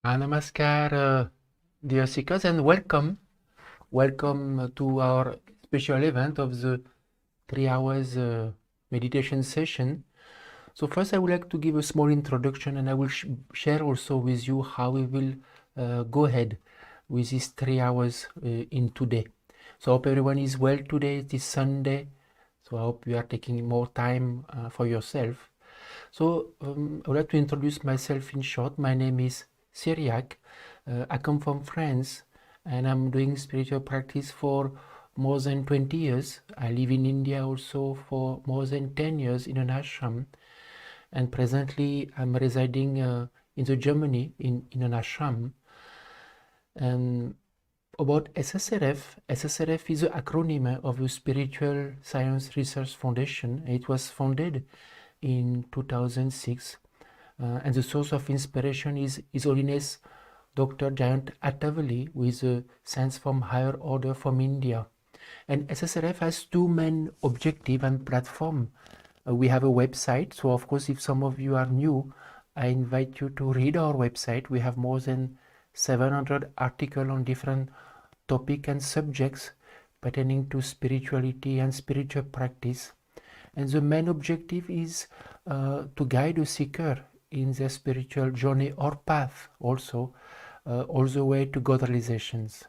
Namaskar, dear seekers, and welcome. Welcome to our special event of the 3 hours meditation session. So first I would like to give a small introduction, and I will share also with you how we will go ahead with these 3 hours in today. So I hope everyone is well today. It is Sunday, so I hope you are taking more time for yourself. So I would like to introduce myself in short. My name is Syriac. I come from France, and I'm doing spiritual practice for more than 20 years. I live in India also for more than 10 years in an ashram, and presently I'm residing in the Germany in an ashram. And about SSRF, SSRF is an acronym of the Spiritual Science Research Foundation. It was founded in 2006, and the source of inspiration is His Holiness Dr. Jayant Attavali, with a sense from higher order from India. And SSRF has two main objectives and platform. We have a website, so of course if some of you are new, I invite you to read our website. We have more than 700 articles on different topics and subjects pertaining to spirituality and spiritual practice. And the main objective is to guide a seeker in their spiritual journey or path also, all the way to God realizations.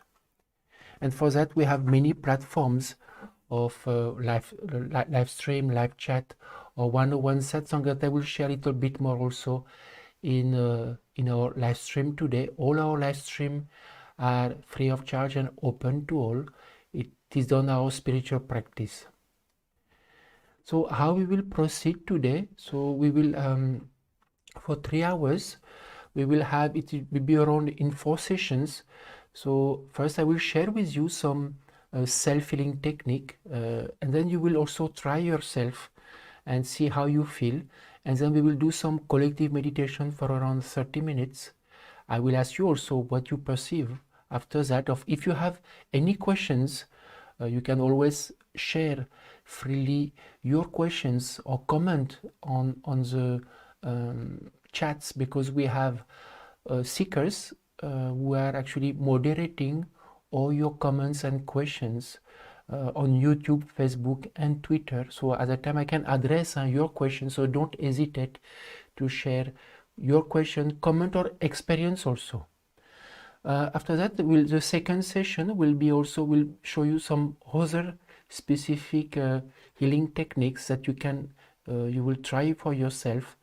And for that we have many platforms of live stream, live chat, or one-on-one satsang that I will share a little bit more also in our live stream today. All our live stream are free of charge and open to all. It is done our spiritual practice. So how we will proceed today? So we will for 3 hours we will have it will be around in 4 sessions. So first I will share with you some self-healing technique, and then you will also try yourself and see how you feel, and then we will do some collective meditation for around 30 minutes. I will ask you also what you perceive after that. If you have any questions, you can always share freely your questions or comment on the chats, because we have seekers who are actually moderating all your comments and questions on YouTube, Facebook, and Twitter. So at that time I can address your questions, so don't hesitate to share your question, comment, or experience also. After that, the second session will show you some other specific healing techniques that you will try for yourself,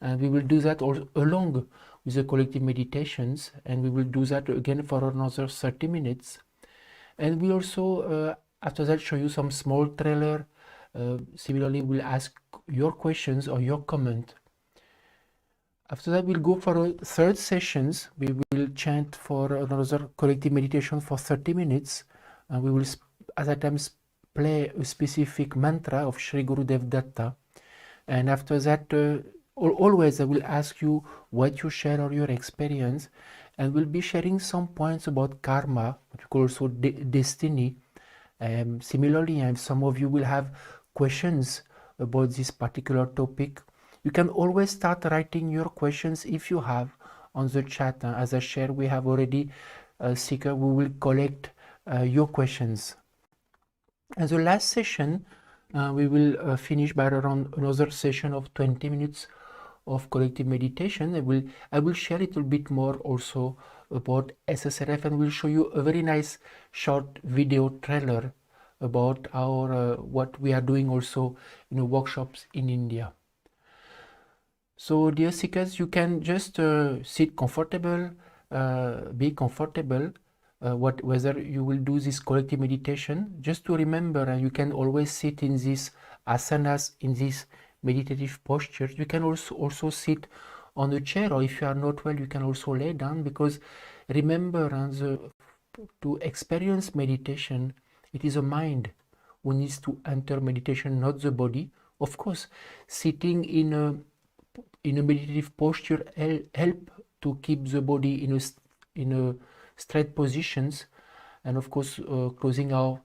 and we will do that all along with the collective meditations, and we will do that again for another 30 minutes. And we also after that show you some small trailer. Similarly, we'll ask your questions or your comment. After that, we'll go for a third sessions. We will chant for another collective meditation for 30 minutes. And we will at that time play a specific mantra of Sri Gurudev Datta. And after that, always I will ask you what you share or your experience. And we'll be sharing some points about karma, what we call also destiny. Similarly, some of you will have questions about this particular topic. You can always start writing your questions if you have on the chat. As I shared, we have already a seeker who will collect your questions. And the last session, we will finish by around another session of 20 minutes of collective meditation. I will share a little bit more also about SSRF, and will show you a very nice short video trailer about our what we are doing also in workshops in India. So dear seekers, you can just sit comfortable, be comfortable, whether you will do this collective meditation. Just to remember, you can always sit in these asanas, in this meditative posture. You can also sit on a chair, or if you are not well, you can also lay down, because remember, to experience meditation, it is a mind who needs to enter meditation, not the body. Of course, sitting in a meditative posture help to keep the body in a straight positions, and of course closing our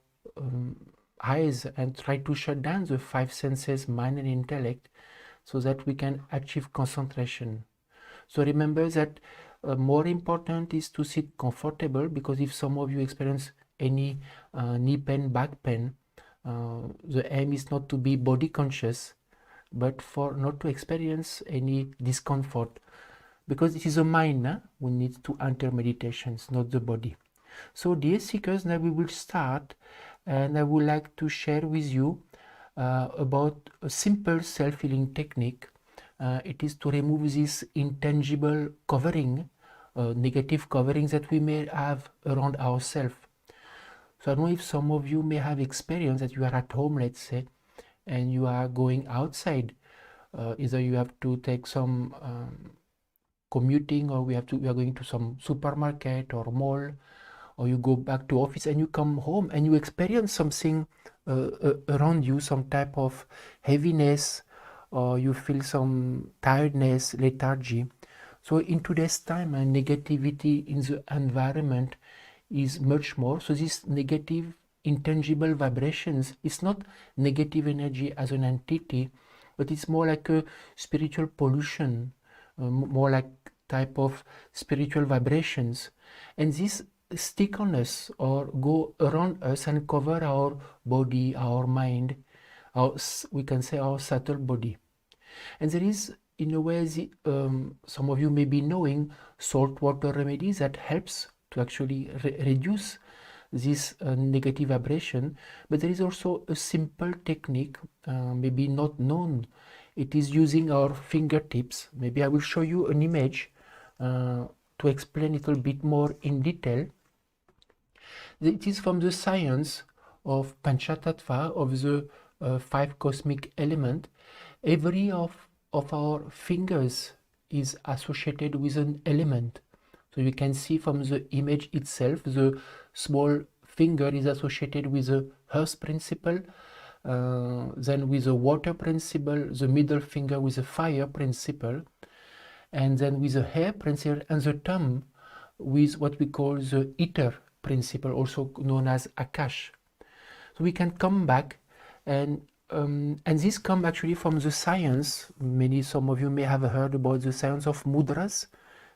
eyes and try to shut down the 5 senses, mind and intellect, so that we can achieve concentration. So remember that more important is to sit comfortable, because if some of you experience any knee pain, back pain, the aim is not to be body conscious, but for not to experience any discomfort, because it is the mind who needs to enter meditations, not the body. So dear seekers, now we will start, and I would like to share with you about a simple self-healing technique. It is to remove this intangible covering, negative coverings that we may have around ourselves. So I don't know if some of you may have experienced that you are at home, let's say, and you are going outside. Either you have to take some commuting, or we are going to some supermarket or mall, or you go back to office and you come home and you experience something around you, some type of heaviness, or you feel some tiredness, lethargy. So in today's time, negativity in the environment is much more. So this negative intangible vibrations, it's not negative energy as an entity, but it's more like a spiritual pollution, more like type of spiritual vibrations. And this stick on us or go around us and cover our body, our mind, we can say our subtle body. And there is, in a way, some of you may be knowing saltwater remedies that helps to actually reduce this negative vibration. But there is also a simple technique, maybe not known. It is using our fingertips. Maybe I will show you an image to explain a little bit more in detail. It is from the science of Panchatattva, of the five cosmic elements. Every of our fingers is associated with an element. So you can see from the image itself, the small finger is associated with the earth principle, then with the water principle, the middle finger with the fire principle, and then with the hair principle, and the thumb with what we call the ether principle, also known as Akash. So we can come back, and this comes actually from the science. Some of you may have heard about the science of mudras.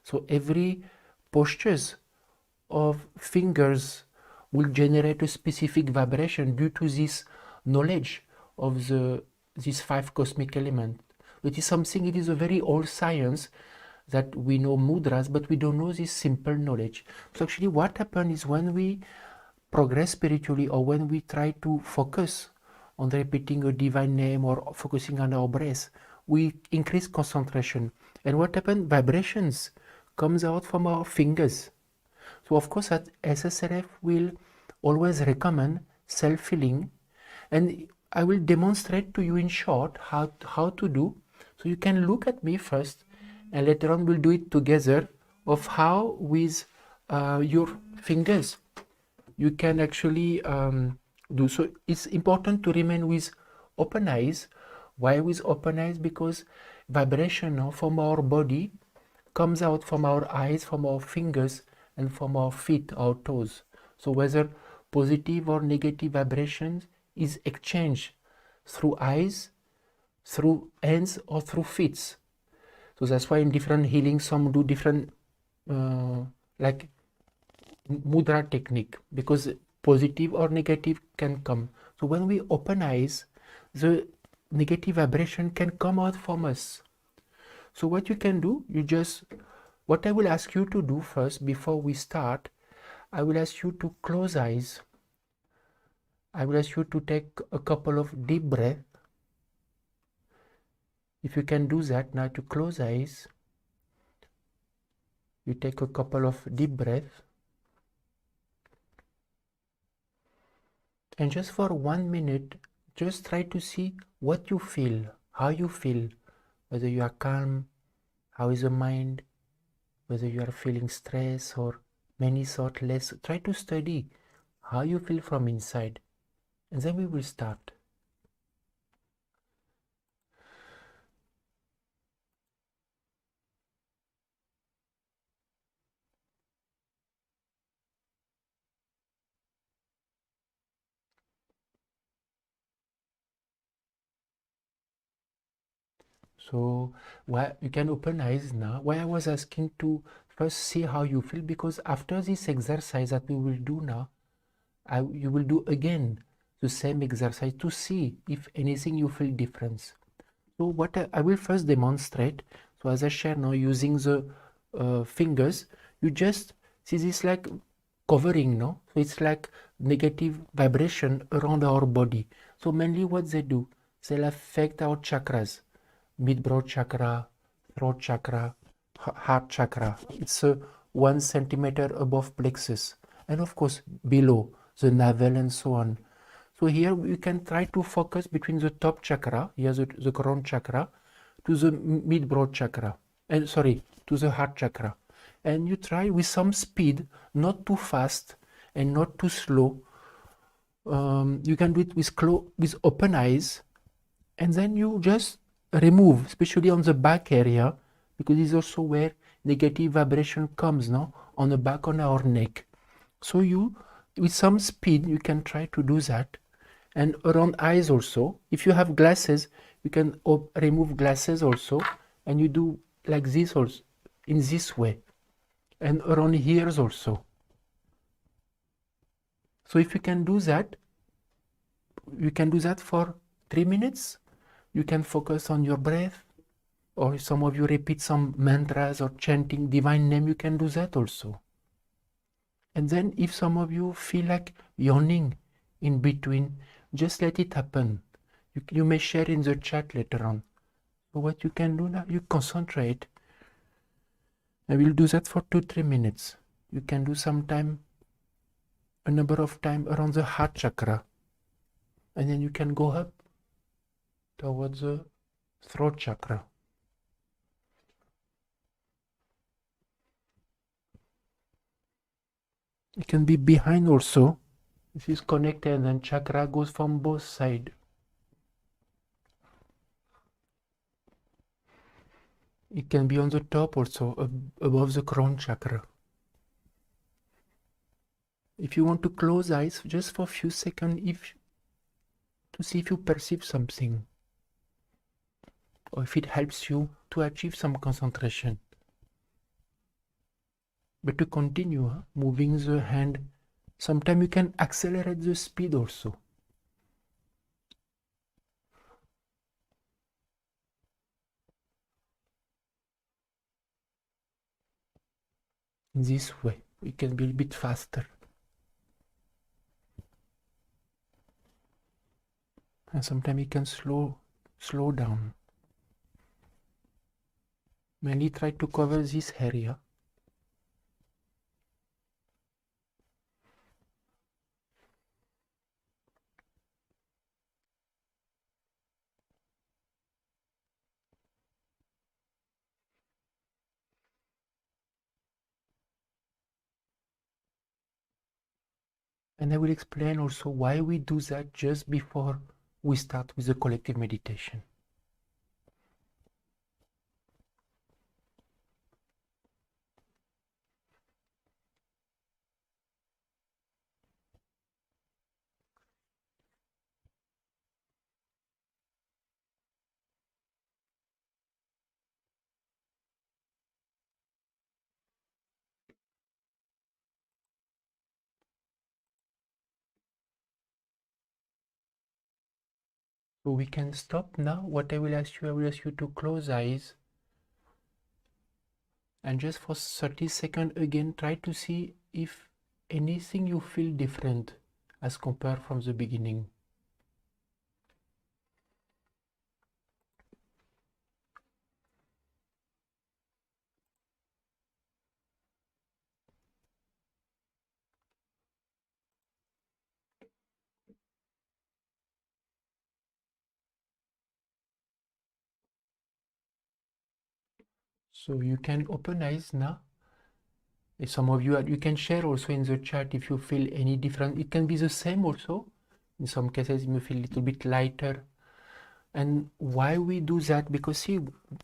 So every postures of fingers will generate a specific vibration due to this knowledge of these five cosmic elements. It is something, it is a very old science that we know mudras, but we don't know this simple knowledge. So actually what happens is when we progress spiritually, or when we try to focus on repeating a divine name or focusing on our breath, we increase concentration. And what happens? Vibrations comes out from our fingers. So of course at SSRF will always recommend self-healing, and I will demonstrate to you in short how to do. So you can look at me first, and later on we'll do it together, of how with your fingers you can actually do. So it's important to remain with open eyes. Why with open eyes? Because vibration from our body comes out from our eyes, from our fingers, and from our feet, our toes. So whether positive or negative vibrations is exchanged through eyes, through hands, or through feet. So that's why in different healings some do different like mudra technique, because positive or negative can come. So when we open eyes, the negative vibration can come out from us. So what you can do, what I will ask you to do first before we start, I will ask you to close eyes. I will ask you to take a couple of deep breaths. If you can do that now, to close eyes, you take a couple of deep breaths. And just for 1 minute, just try to see what you feel, how you feel, whether you are calm, how is the mind, whether you are feeling stress or many thoughts less. Try to study how you feel from inside, and then we will start. So you can open eyes now. Why I was asking to first see how you feel, because after this exercise that we will do now, you will do again the same exercise to see if anything you feel difference. So what I will first demonstrate. So as I share now, using the fingers, you just see this like covering, no? So it's like negative vibration around our body. So mainly what they do, they'll affect our chakras, mid-broad chakra, throat chakra, heart chakra. It's 1 centimeter above plexus, and of course below the navel and so on. So here we can try to focus between the top chakra, here the crown chakra, to the mid-broad chakra, and sorry, to the heart chakra. And you try with some speed, not too fast and not too slow. You can do it with open eyes, and then you just remove, especially on the back area, because it's also where negative vibration comes now, on the back, on our neck. So you, with some speed, you can try to do that. And around eyes also, if you have glasses, you can remove glasses also, and you do like this also, in this way, and around ears also. So if you can do that, you can do that for 3 minutes. You can focus on your breath, or if some of you repeat some mantras or chanting divine name, you can do that also. And then if some of you feel like yawning in between, just let it happen. You may share in the chat later on. So what you can do now, you concentrate. I will do that for 2-3 minutes. You can do sometime, a number of times around the heart chakra. And then you can go up towards the throat chakra. It can be behind also. This is connected, and chakra goes from both sides. It can be on the top also, above the crown chakra. If you want to close eyes just for a few seconds, to see if you perceive something, or if it helps you to achieve some concentration. But to continue moving the hand, sometimes you can accelerate the speed also. In this way, it can be a bit faster. And sometimes you can slow down. Mainly try to cover this area. And I will explain also why we do that just before we start with the collective meditation. So we can stop now. What I will ask you to close eyes. And just for 30 seconds again, try to see if anything you feel different as compared from the beginning. So you can open eyes now. If some of you can share also in the chat if you feel any different. It can be the same also. In some cases, you may feel a little bit lighter. And why we do that? Because see,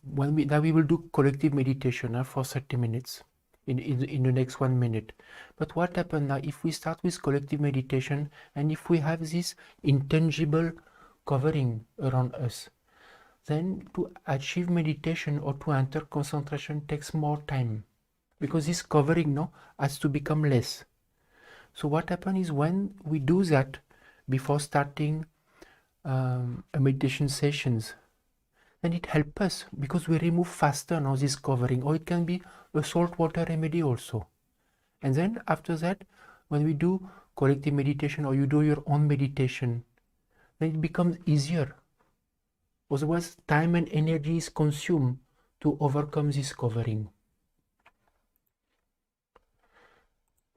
now we will do collective meditation for 30 minutes in the next 1 minute. But what happens now if we start with collective meditation, and if we have this intangible covering around us, then to achieve meditation or to enter concentration takes more time. because this covering now has to become less. So what happens is when we do that before starting a meditation sessions, then it helps us because we remove faster now this covering, or it can be a saltwater remedy also. And then after that, when we do collective meditation or you do your own meditation, then it becomes easier. Otherwise, time and energy is consumed to overcome this covering.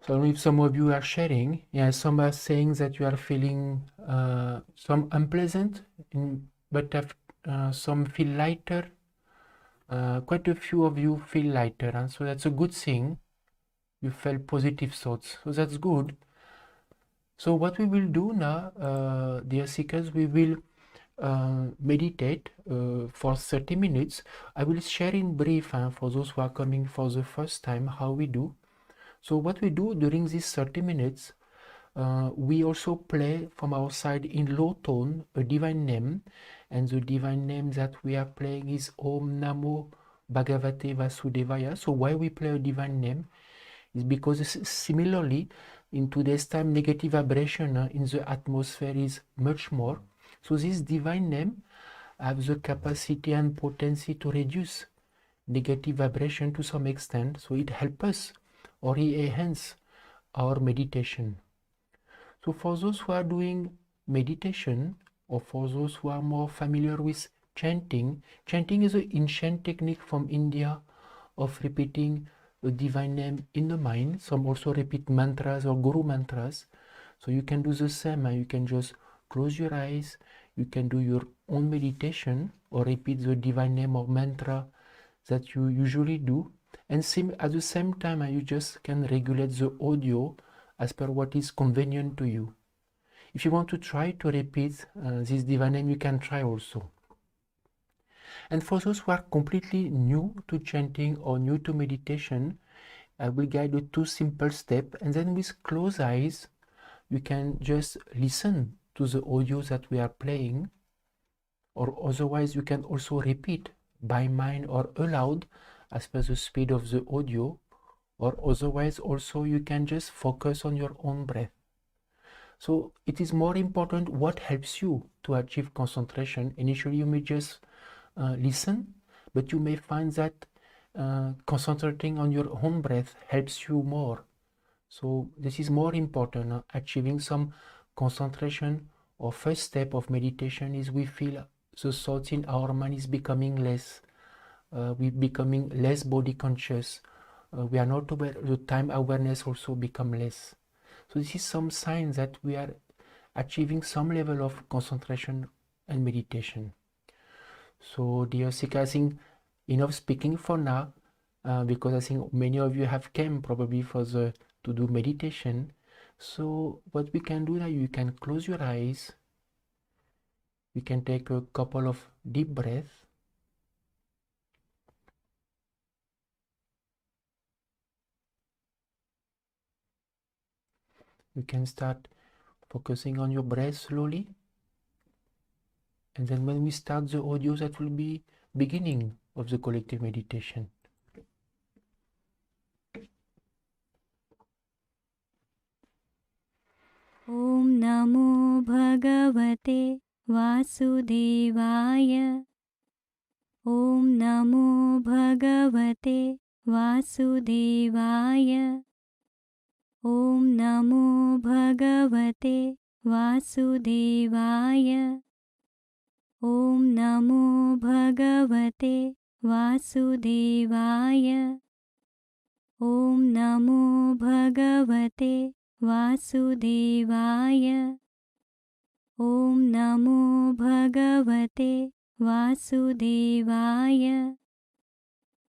So I don't know if some of you are sharing. Yeah, some are saying that you are feeling some unpleasant, but some feel lighter. Quite a few of you feel lighter, and so that's a good thing. You felt positive thoughts, so that's good. So what we will do now, dear seekers, we will meditate for 30 minutes. I will share in brief for those who are coming for the first time how we do. So what we do during these 30 minutes, we also play from our side in low tone a divine name, and the divine name that we are playing is Om Namo Bhagavate Vasudevaya. So why we play a divine name is because similarly in today's time negative vibration in the atmosphere is much more. So this divine name has the capacity and potency to reduce negative vibration to some extent, so it helps us or it enhance our meditation. So for those who are doing meditation, or for those who are more familiar with chanting, chanting is an ancient technique from India of repeating a divine name in the mind. Some also repeat mantras or guru mantras. So you can do the same. You can just close your eyes. You can do your own meditation or repeat the divine name or mantra that you usually do. And at the same time, you just can regulate the audio as per what is convenient to you. If you want to try to repeat this divine name, you can try also. And for those who are completely new to chanting or new to meditation, I will guide you 2 simple steps, and then with closed eyes, you can just listen to the audio that we are playing, or otherwise you can also repeat by mind or aloud as per the speed of the audio, or otherwise also you can just focus on your own breath. So it is more important what helps you to achieve concentration. Initially you may just listen, but you may find that concentrating on your own breath helps you more. So this is more important. Achieving some concentration, or first step of meditation is we feel the thoughts in our mind is becoming less. We're becoming less body conscious. We are not aware, the time awareness also become less. So this is some sign that we are achieving some level of concentration and meditation. So dear Sika, I think enough speaking for now, because I think many of you have came probably to do meditation. So what we can do now, you can close your eyes. You can take a couple of deep breaths. You can start focusing on your breath slowly. And then when we start the audio, that will be beginning of the collective meditation. Om Namo Bhagavate Vasudevaya. Om Namo Bhagavate Vasudevaya. Om Namo Bhagavate Vasudevaya. Om Namo Bhagavate Vasudevaya. Om Namo Bhagavate Vasudevaya. Om Namo Bhagavate Vasudevaya.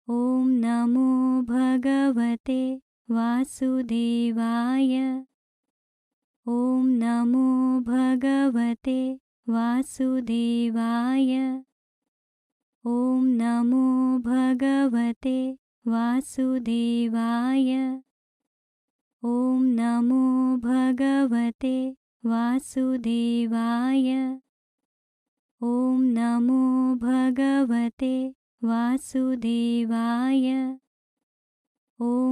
Om Namo Bhagavate Vasudevaya. Om Namo Bhagavate Vasudevaya. Om Namo Bhagavate Vasudevaya. Om Namo Bhagavate Vasudevaya. Om Namo Bhagavate Vasudevaya. Om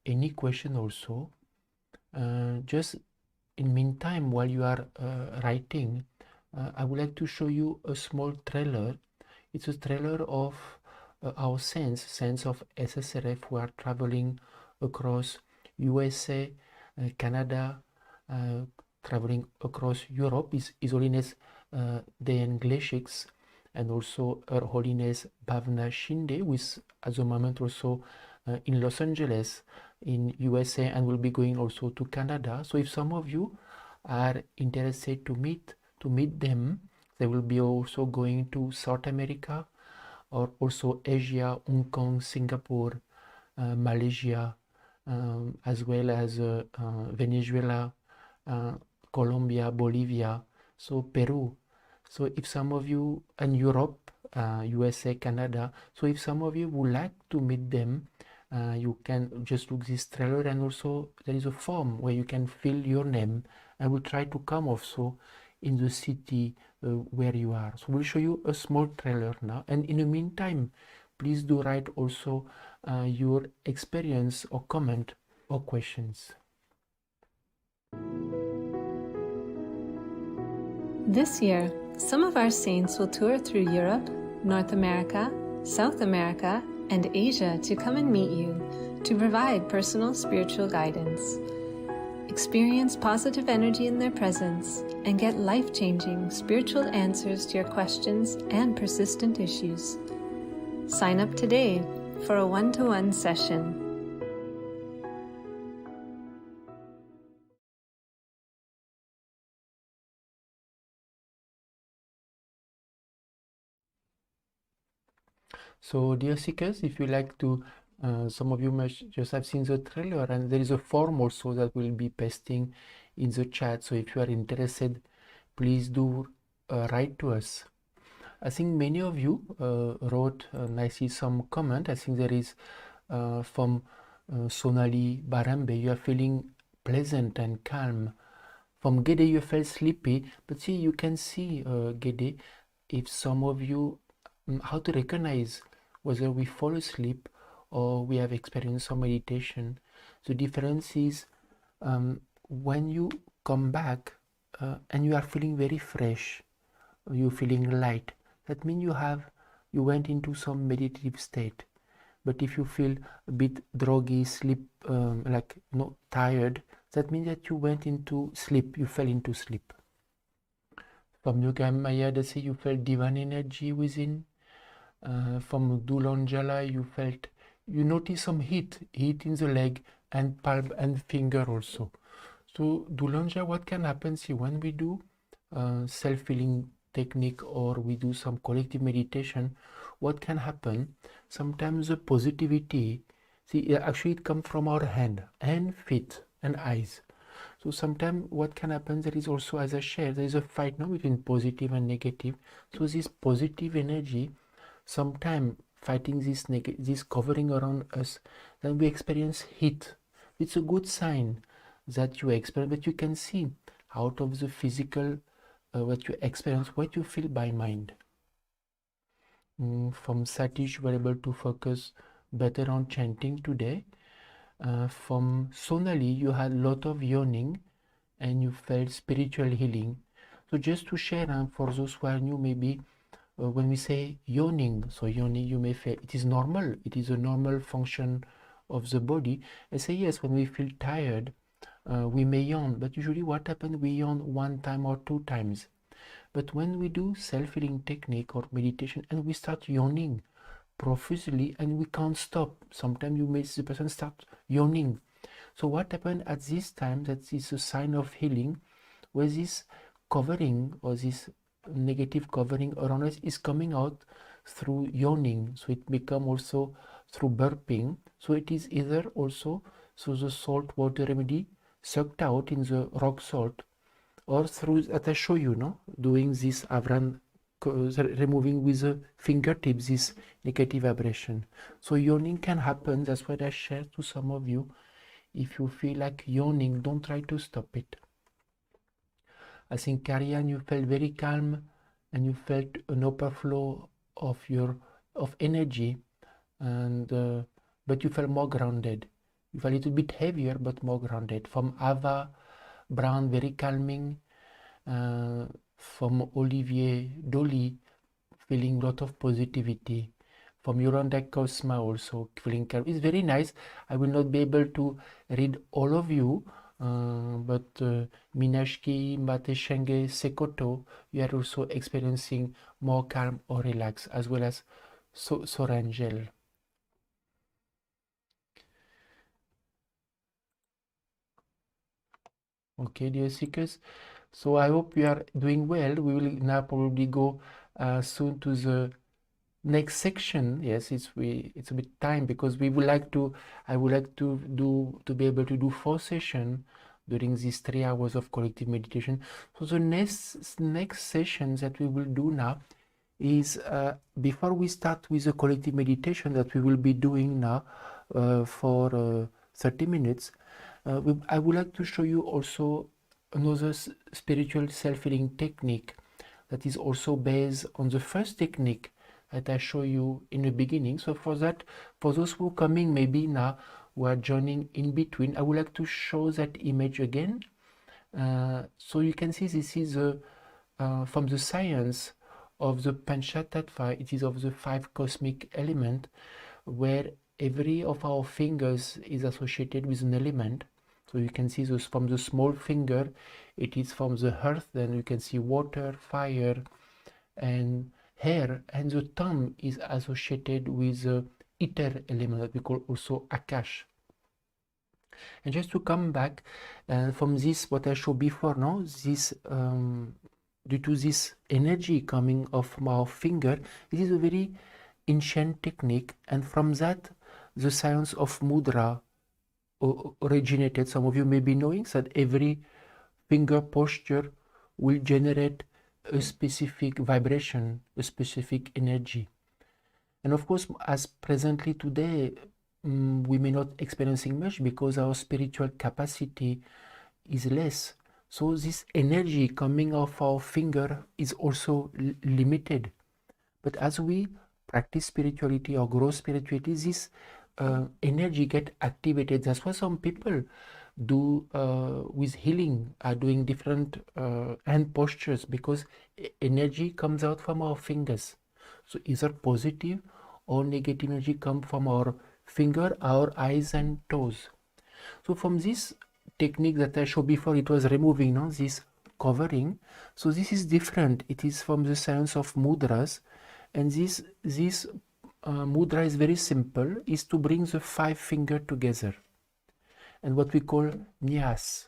any question also. Just in meantime, while you are writing, I would like to show you a small trailer. It's a trailer of our sense of SSRF who are traveling across USA, Canada, traveling across Europe. His Holiness Dejan Glešik, and also Her Holiness Bhavna Shinde, who is at the moment also in Los Angeles in USA, and will be going also to Canada. So if some of you are interested to meet them, they will be also going to South America, or also Asia, Hong Kong, Singapore, Malaysia, as well as Venezuela, Colombia, Bolivia, so Peru. So if some of you, and Europe, USA, Canada, so if some of you would like to meet them, you can just look this trailer, and also there is a form where you can fill your name, and we'll try to come also in the city where you are. So we'll show you a small trailer now, and in the meantime, please do write also your experience or comment or questions. This year, some of our saints will tour through Europe, North America, South America, and Asia to come and meet you to provide personal spiritual guidance. Experience positive energy in their presence and get life-changing spiritual answers to your questions and persistent issues. Sign up today for a one-to-one session. So dear seekers, if you like to, some of you must just have seen the trailer, and there is a form also that will be pasting in the chat. So if you are interested, please do write to us. I think many of you wrote, and I see some comment. I think there is from Sonali Barambe, you are feeling pleasant and calm. From Gede, you felt sleepy, but see, you can see, Gede, if some of you, how to recognize whether we fall asleep or we have experienced some meditation. The difference is when you come back and you are feeling very fresh, you're feeling light, that means you went into some meditative state. But if you feel a bit groggy, sleep, like not tired, that means that you went into sleep, you fell into sleep. From Yoga Maya, they say you felt divine energy within. From Dulanjala, you notice some heat in the leg and palm and finger also. So Dulanja, what can happen? See, when we do self-healing technique, or we do some collective meditation, what can happen? Sometimes the positivity, see, actually it comes from our hand, feet, and eyes. So sometimes what can happen, there is also, as I shared, there is a fight now between positive and negative. So this positive energy, sometimes fighting this covering around us, then we experience heat. It's a good sign that you experience, but you can see out of the physical what you experience, what you feel by mind. From Satish, you were able to focus better on chanting today. From Sonali, you had a lot of yawning and you felt spiritual healing. So just to share, for those who are new, maybe when we say yawning, so yawning, you may feel it is normal, it is a normal function of the body. I say yes, when we feel tired, we may yawn, but usually what happens, we yawn one time or two times. But when we do self-healing technique or meditation and we start yawning profusely and we can't stop, sometimes you may see the person start yawning. So what happened at this time, that is a sign of healing, where this covering or this negative covering around us is coming out through yawning. So it become also through burping. So it is either also through the salt water remedy sucked out in the rock salt, or through, that I show you, no, doing this avran, removing with the fingertips this negative vibration. So yawning can happen. That's what I share to some of you. If you feel like yawning, don't try to stop it. I think, Karian, you felt very calm and you felt an overflow of energy, and but you felt more grounded. with a little bit heavier but more grounded. From Ava Brown, very calming. From Olivier Dolly, feeling a lot of positivity. From Yolanda Cosma also feeling calm. It's very nice. I will not be able to read all of you, but Minashki, Mateshenge, Sekoto, you are also experiencing more calm or relax, as well as Sorangel. Okay, dear seekers. So I hope you are doing well. We will now probably go soon to the next section. Yes, it's a bit time because we would like to. I would like to be able to do 4 sessions during these 3 hours of collective meditation. So the next session that we will do now is before we start with the collective meditation that we will be doing now for 30 minutes. I would like to show you also another spiritual self-healing technique that is also based on the first technique that I show you in the beginning. So for that, for those who are coming maybe now, who are joining in between, I would like to show that image again. So you can see this is from the science of the Panchatattva. It is of the 5 cosmic elements, where every of our fingers is associated with an element. So you can see this from the small finger, it is from the earth, then you can see water, fire, and air, and the thumb is associated with the ether element that we call also Akash. And just to come back from this, what I showed before, now, this due to this energy coming off our finger, it is a very ancient technique, and from that, the science of mudra originated. Some of you may be knowing that every finger posture will generate a specific vibration, a specific energy. And of course, as presently today, we may not experiencing much because our spiritual capacity is less. So this energy coming off our finger is also limited. But as we practice spirituality or grow spirituality, this energy get activated. That's why some people do with healing are doing different hand postures, because energy comes out from our fingers. So either positive or negative energy come from our finger, our eyes and toes. So from this technique that I showed before, it was removing this covering. So this is different. It is from the science of mudras, and this mudra is very simple, is to bring the 5 fingers together, and what we call nyas.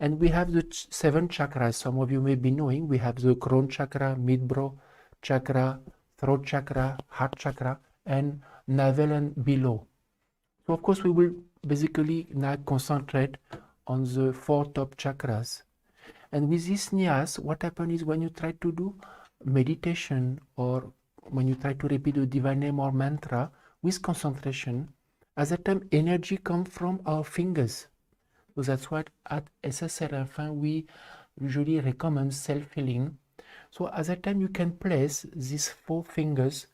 And we have the 7 chakras. Some of you may be knowing we have the crown chakra, midbrow chakra, throat chakra, heart chakra, and navel and below. So of course we will basically now concentrate on the 4 top chakras. And with this nyas, what happens is when you try to do meditation, or when you try to repeat the divine name or mantra with concentration, at that time energy comes from our fingers. So that's why at SSRF we usually recommend self-healing. So at that time you can place these 4 fingers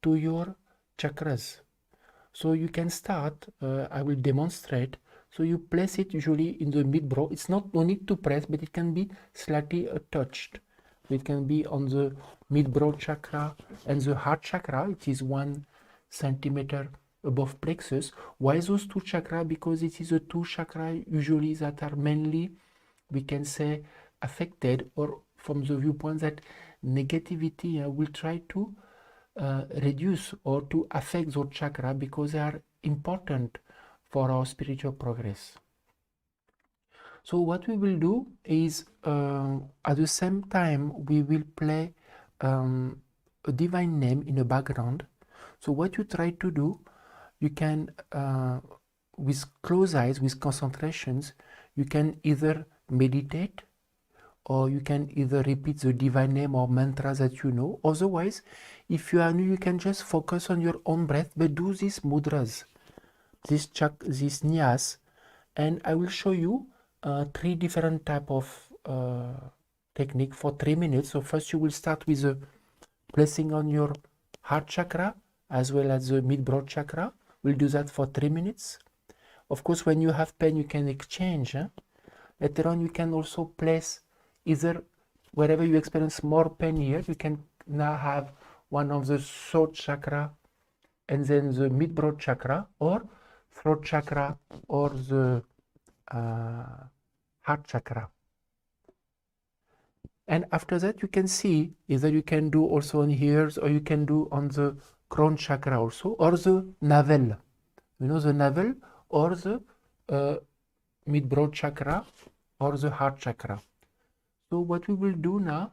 to your chakras. So you can start, I will demonstrate. So you place it usually in the midbrow. It's no need to press, but it can be slightly touched. It can be on the midbrow chakra and the heart chakra. It is 1 centimeter above plexus. Why those 2 chakras? Because it is the 2 chakras usually that are mainly, we can say, affected, or from the viewpoint that negativity will try to reduce or to affect those chakras, because they are important for our spiritual progress. So what we will do is at the same time we will play a divine name in the background. So what you try to do, you can with closed eyes, with concentrations, you can either meditate, or you can either repeat the divine name or mantra that you know. Otherwise, if you are new, you can just focus on your own breath, but do these mudras, this nyas, and I will show you 3 different type of technique for 3 minutes. So first you will start with the placing on your heart chakra as well as the midbrow chakra. We'll do that for 3 minutes. Of course, when you have pain, you can exchange. Later on, you can also place either wherever you experience more pain here, you can now have one of the throat chakra and then the mid-broad chakra, or throat chakra, or the heart chakra. And after that, you can see either you can do also on ears, or you can do on the crown chakra also, or the navel. You know, the navel, or the mid-broad chakra, or the heart chakra. So what we will do now,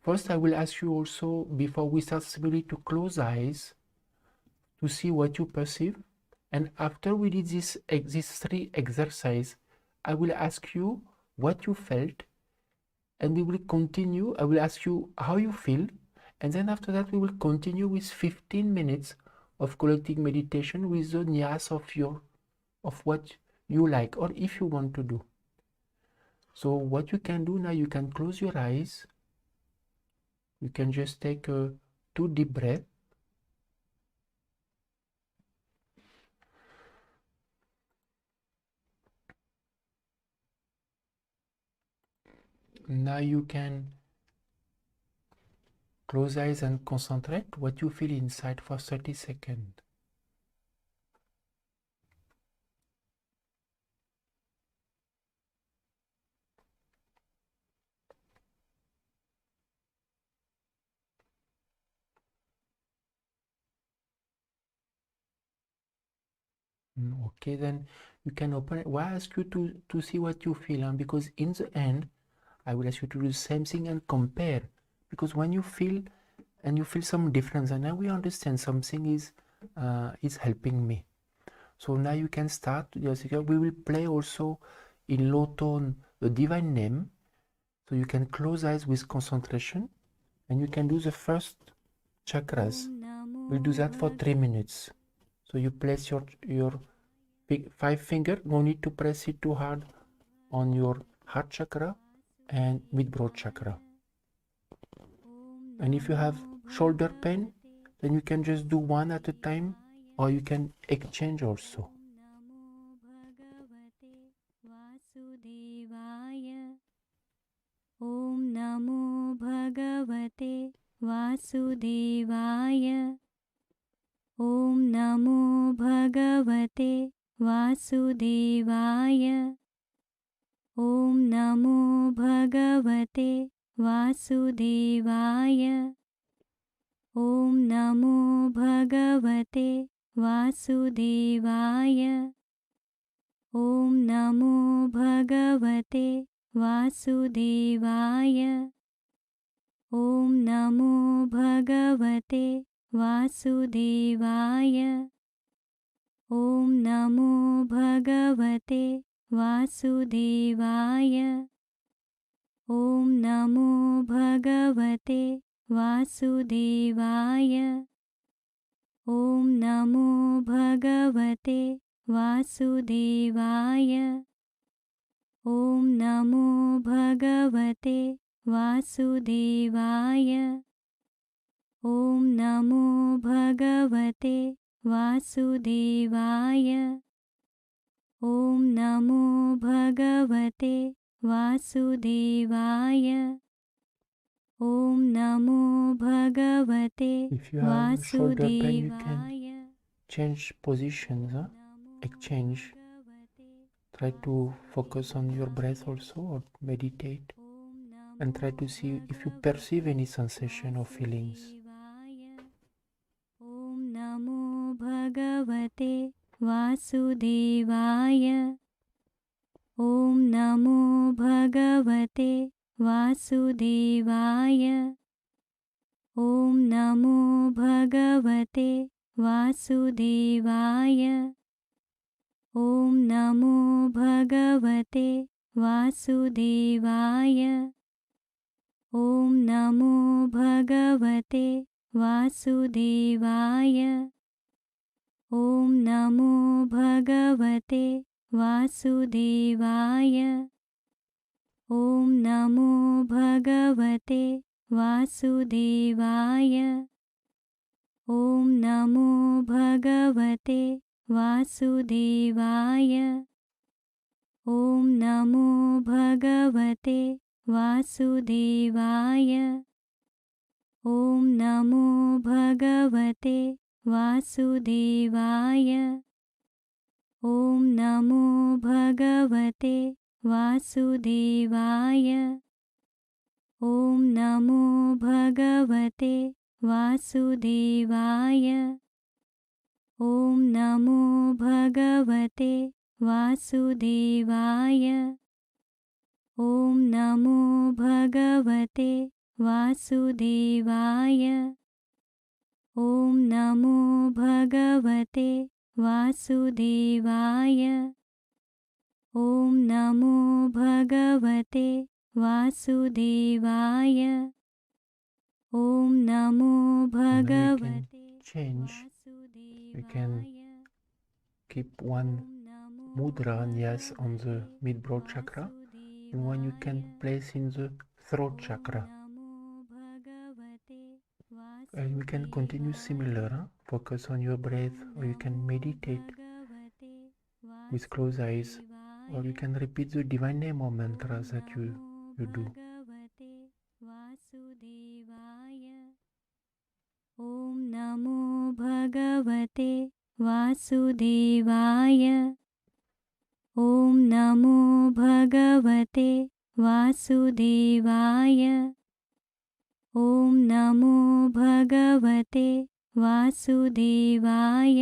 first I will ask you also, before we start slowly, to close eyes to see what you perceive. And after we did these 3 exercises, I will ask you what you felt, and we will continue. I will ask you how you feel, and then after that we will continue with 15 minutes of collective meditation with the nyas of what you like, or if you want to do. So what you can do now, you can close your eyes. You can just take 2 deep breaths. Now you can close eyes and concentrate what you feel inside for 30 seconds. Okay, then you can open it. Well, I ask you to see what you feel, because in the end, I will ask you to do the same thing and compare. Because when you feel, and you feel some difference, and now we understand something is helping me. So now you can start. We will play also in low tone the divine name. So you can close eyes with concentration, and you can do the first chakras. We'll do that for 3 minutes. So you place your 5 finger, no need to press it too hard, on your heart chakra and mid-broad chakra. And if you have shoulder pain, then you can just do one at a time, or you can exchange also. Om Namo Bhagavate Vasudevaya. Om Namo Bhagavate Vasudevaya. Om Namo Bhagavate Vasudevaya. Om Namo Bhagavate Vasudevaya. Om Namo Bhagavate Vasudevaya. Om Namo Bhagavate Vasudevaya. Om Namo Bhagavate Vasudevaya. Om Namo Bhagavate Vasudevaya. Om Namo Bhagavate Vasudevaya. Om Namo Bhagavate Vasudevaya. Om Namo Bhagavate Vasudevaya. Om Namo Bhagavate Vasudevaya. Om Namo Bhagavate If you have shoulder pain, you can Vasudevaya. change positions, exchange. Try to focus on your breath also, or meditate, and try to see if you perceive any sensation or feelings. Om Namo Bhagavate Vasudevaya. Om Namo Bhagavate Vasudevaya. Om Namo Bhagavate Vasudevaya. Om Namo Bhagavate Vasudevaya. Om Namo Bhagavate Vasudevaya. Om Namo Bhagavate Vasudevaya. Om Namo Bhagavate Vasudevaya. Om Namo Bhagavate वासुदेवाय ॐ नमो भगवते वासुदेवाय ॐ नमो भगवते वासुदेवाय ॐ नमो भगवते वासुदेवाय ॐ नमो भगवते वासुदेवाय ॐ नमो भगवते वासुदेवाय ॐ नमो भगवते वासुदेवाय ॐ नमो भगवते वासुदेवाय ॐ नमो भगवते वासुदेवाय ॐ नमो भगवते change. We can keep one mudra nyas on the mid-broad chakra, and one you can place in the throat chakra. And we can continue similar, focus on your breath, or you can meditate with closed eyes, or you can repeat the divine name or mantras that you do. ॐ नमो भगवते वासुदेवाय ॐ नमो भगवते वासुदेवाय ॐ नमो भगवते वासुदेवाय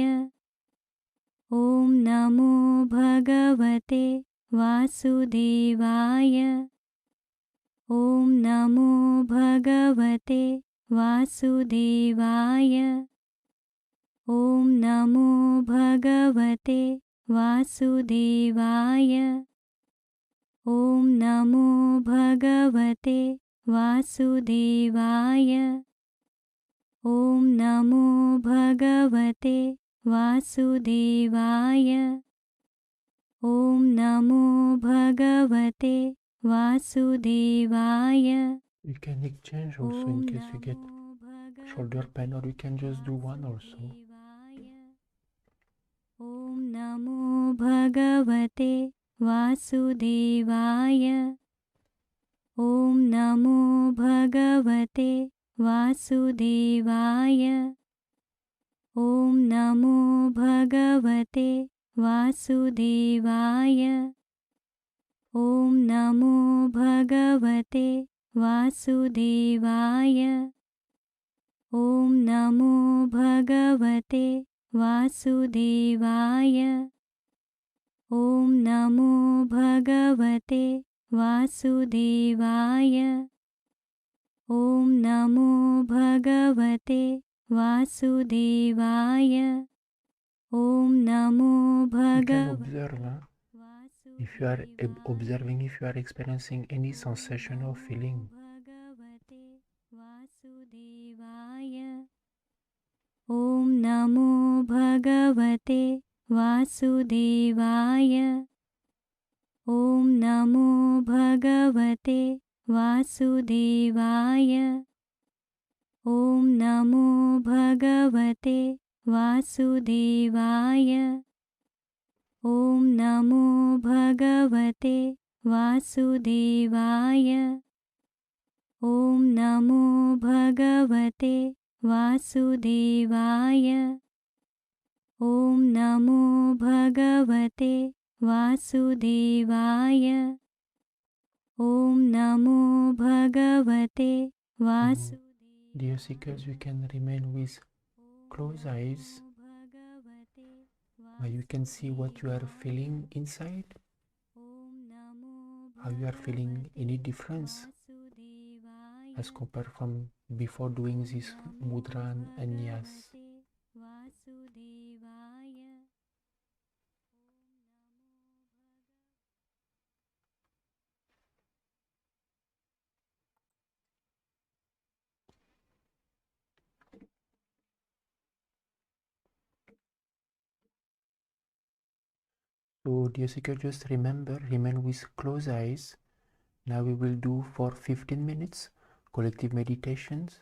ॐ नमो भगवते वासुदेवाय ॐ नमो भगवते वासुदेवाय ॐ नमो भगवते वासुदेवाय ॐ नमो भगवते वासुदेवाय ॐ नमो भगवते वासुदेवाय ॐ नमो भगवते वासुदेवाय. You can exchange also in case you get shoulder pain, or you can just do one also. ॐ नमो भगवते वासुदेवाय ॐ नमो भगवते वासुदेवाय ॐ नमो भगवते वासुदेवाय ॐ नमो भगवते वासुदेवाय ॐ नमो भगवते वासुदेवाय ॐ नमो भगवते वासुदेवाय ॐ नमो भगवते वासुदेवाय ॐ नमो भगवते. If you are observing, if you are experiencing any sensation or feeling, ॐ नमो भगवते वासुदेवाय ॐ नमो भगवते वासुदेवाय ॐ नमो भगवते वासुदेवाय ॐ नमो भगवते वासुदेवाय ॐ नमो भगवते वासुदेवाय ॐ नमो भगवते वासुदेवाय ॐ नमो भगवते वासुदेवाय. Dear seekers, you can remain with closed eyes. You can see what you are feeling inside, how you are feeling any difference as compared from before doing this mudra and nyas. So dear seeker, just remember, remain with closed eyes. Now we will do for 15 minutes collective meditations,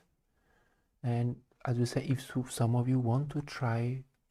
and as we say, if some of you want to try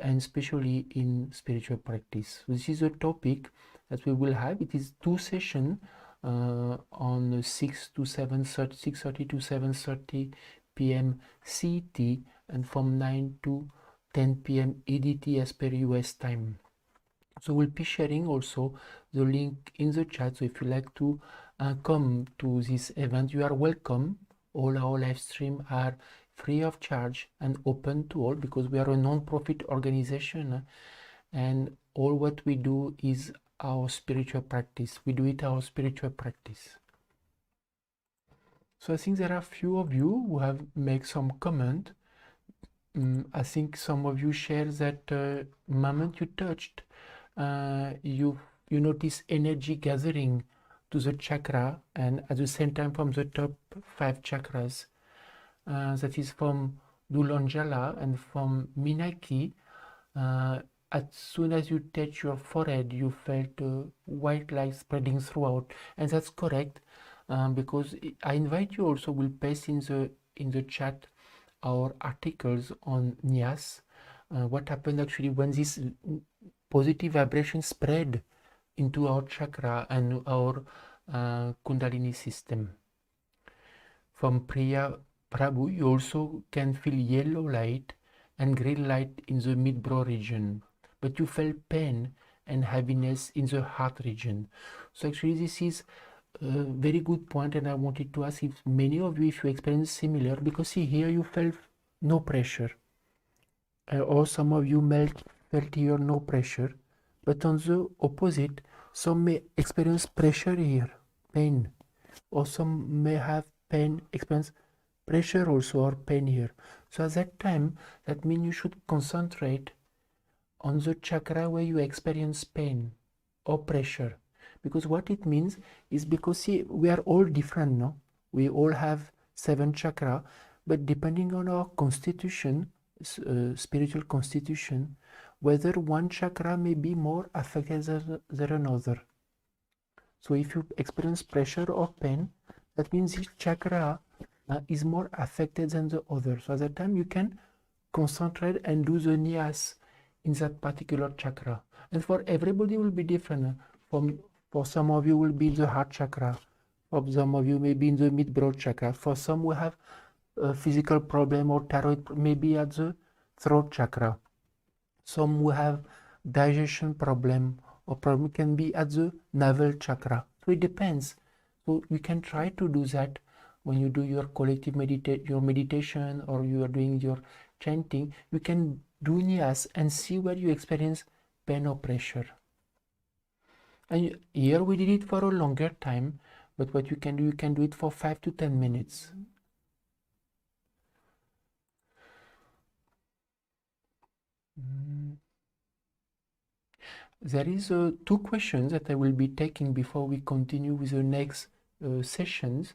and especially in spiritual practice. So this is a topic that we will have. It is 2 sessions on 6 to 7:30, 6:30 to 7:30 p.m. CET, and from 9 to 10 p.m. EDT as per US time. So we'll be sharing also the link in the chat. So if you like to come to this event, you are welcome. All our live streams are free of charge and open to all, because we are a non-profit organization, and all what we do is our spiritual practice. We do it our spiritual practice. So I think there are a few of you who have made some comment. I think some of you share that moment you touched, you notice energy gathering to the chakra, and at the same time from the top 5 chakras. That is from Dulanjala and from Minaki. As soon as you touch your forehead, you felt white light spreading throughout, and that's correct, because I invite you also, will paste in the chat our articles on Nyas. What happened actually when this positive vibration spread into our chakra and our Kundalini system. From Priya Prabhu, you also can feel yellow light and green light in the mid-brow region, but you felt pain and heaviness in the heart region. So actually this is a very good point, and I wanted to ask if many of you, if you experience similar, because see here you felt no pressure, or some of you felt here no pressure, but on the opposite, some may experience pressure here, pain, or some may have pain, experience pressure also, or pain here. So at that time, that means you should concentrate on the chakra where you experience pain or pressure, because what it means is, because see, we are all different, no? We all have 7 chakra, but depending on our constitution, spiritual constitution, whether one chakra may be more affected than another. So if you experience pressure or pain, that means this chakra is more affected than the other. So at that time you can concentrate and do the Nyas in that particular chakra. And for everybody will be different. For some of you will be the heart chakra. For some of you may be in the mid-brow chakra. For some will have a physical problem or thyroid, maybe at the throat chakra. Some will have digestion problem, or problem can be at the navel chakra. So it depends. So you can try to do that when you do your collective meditation, or you are doing your chanting. You can do Nyas and see where you experience pain or pressure. And here we did it for a longer time, but what you can do it for 5 to 10 minutes. There is 2 questions that I will be taking before we continue with the next sessions.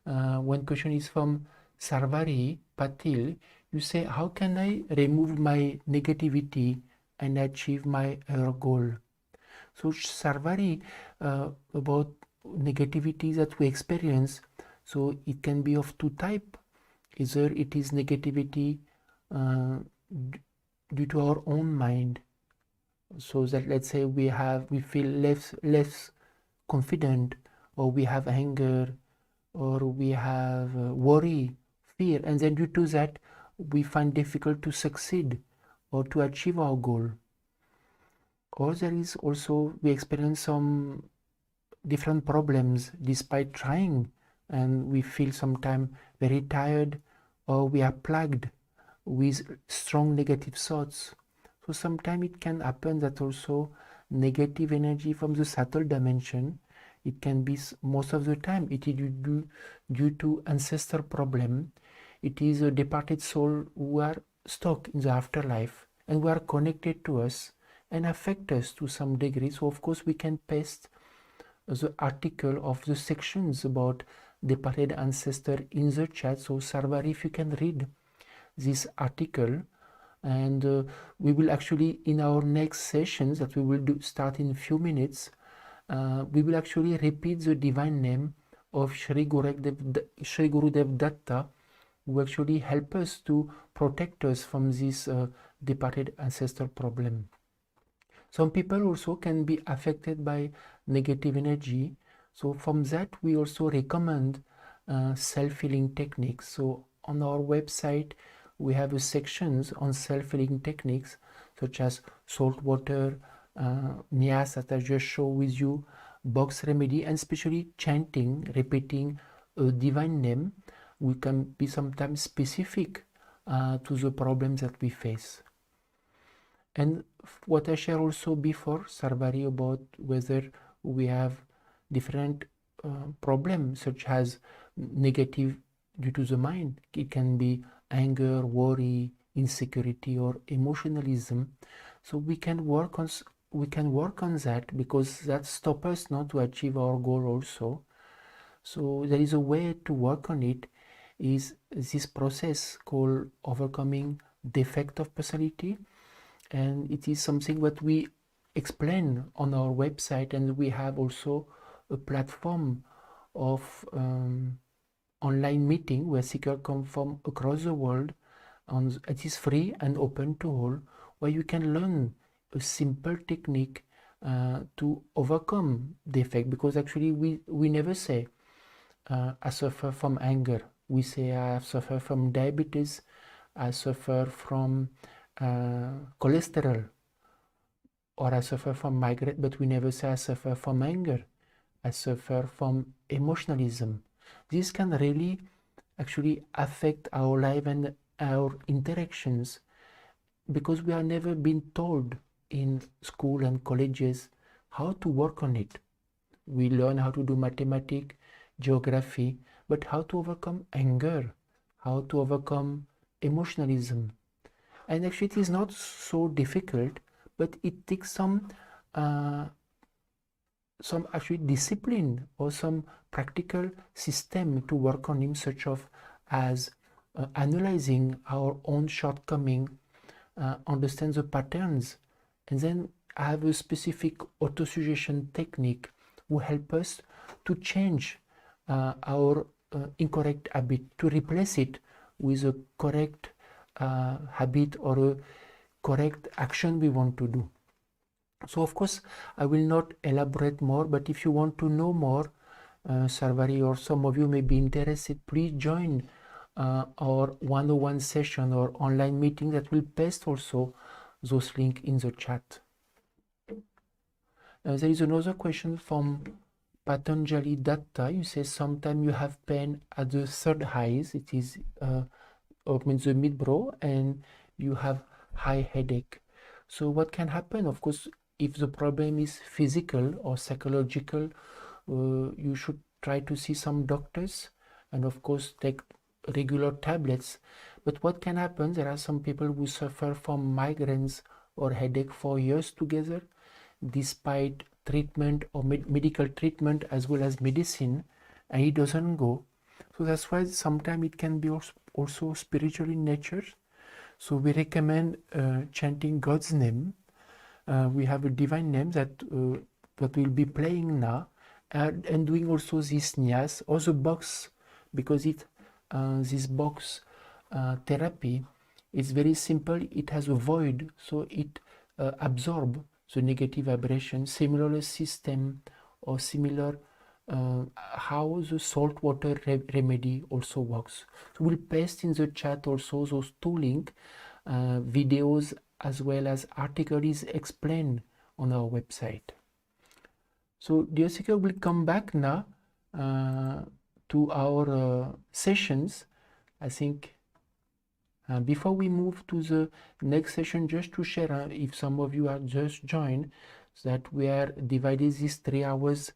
One question is from Sarvari Patil. You say, how can I remove my negativity and achieve my goal? So Sarvari, about negativity that we experience, so it can be of 2 types. Either it is negativity due to our own mind, so that let's say we feel less confident, or we have anger, or we have worry, fear, and then due to that we find difficult to succeed or to achieve our goal. Or there is also, we experience some different problems despite trying, and we feel sometimes very tired, or we are plagued with strong negative thoughts. So sometimes it can happen that also negative energy from the subtle dimension, it can be, most of the time it is due to ancestor problem. It is a departed soul who are stuck in the afterlife and who are connected to us and affect us to some degree. So of course we can paste the article of the sections about departed ancestor in the chat. So Sarvari, if you can read this article, and we will actually, in our next sessions that we will start in a few minutes, we will actually repeat the divine name of Shri Gurudev Datta who actually help us to protect us from this departed ancestor problem. Some people also can be affected by negative energy. So from that, we also recommend self-healing techniques. So on our website, we have a sections on self-healing techniques, such as salt water, nyas that I just showed with you, box remedy, and especially chanting, repeating a divine name. We can be sometimes specific to the problems that we face. And what I shared also before, Sarvari, about whether we have different problems such as negative due to the mind. It can be anger, worry, insecurity, or emotionalism. So we can work on that, because that stops us not to achieve our goal also. So there is a way to work on it, is this process called overcoming defect of personality, and it is something that we explain on our website, and we have also a platform of online meeting where seekers come from across the world. It is free and open to all, where you can learn a simple technique to overcome defect, because actually we never say I suffer from anger. We say I suffer from diabetes, I suffer from cholesterol, or I suffer from migraine, but we never say I suffer from anger, I suffer from emotionalism. This can really actually affect our life and our interactions, because we have never been told in school and colleges how to work on it. We learn how to do mathematics, geography, but how to overcome anger, how to overcome emotionalism. And actually it is not so difficult, but it takes some actually discipline or some practical system to work on him, such as analyzing our own shortcoming, understand the patterns, and then have a specific autosuggestion technique will help us to change our incorrect habit, to replace it with a correct habit or a correct action we want to do. So of course I will not elaborate more, but if you want to know more, Sarvari, or some of you may be interested, please join our 101 session or online meeting that will paste also those links in the chat. There is another question from Patanjali Datta. You say sometimes you have pain at the third eyes, it is means the mid-brow, and you have high headache. So what can happen? Of course, if the problem is physical or psychological, you should try to see some doctors, and of course take regular tablets. But what can happen, there are some people who suffer from migraines or headache for years together, despite treatment or medical treatment as well as medicine, and it doesn't go. So that's why sometimes it can be also spiritual in nature. So we recommend chanting God's name. We have a divine name that we'll be playing now, and doing also this nyas or the box, because this box therapy is very simple. It has a void, so it absorbs the negative vibration. Similar system or similar how the salt water remedy also works. So we'll paste in the chat also those two links, videos as well as articles explained on our website. So dear seeker, we'll come back now to our sessions. I think before we move to the next session, just to share, if some of you are just joined, that we are divided these 3 hours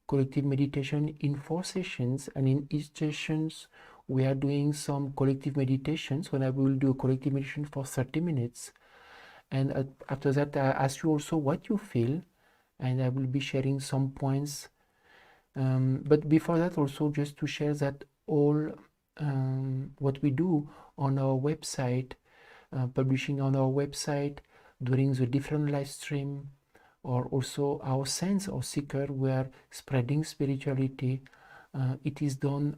collective meditation in 4 sessions, and in each sessions we are doing some collective meditations. When I will do a collective meditation for 30 minutes, and after that I ask you also what you feel, and I will be sharing some points. But before that also, just to share that all what we do on our website, publishing on our website during the different live stream, or also our sense or seeker, we are spreading spirituality. It is done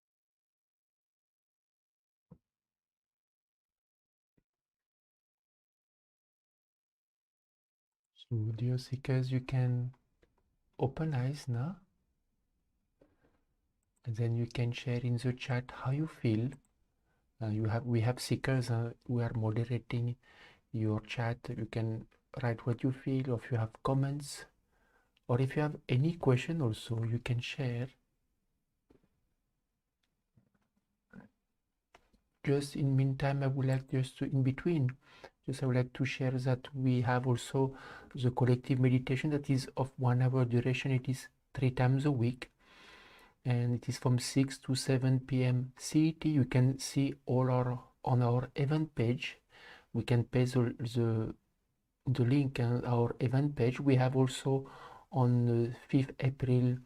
So dear seekers, you can open eyes now, and then you can share in the chat how you feel. We have seekers who are moderating your chat. You can write what you feel, or if you have comments, or if you have any question also, you can share. Just in meantime, I would like just to, in between, I would like to share that we have also the collective meditation that is of 1 hour duration. It is 3 times a week, and it is from 6 to 7 p.m. CET. You can see all on our event page. We can paste the link on our event page. We have also on the 5th April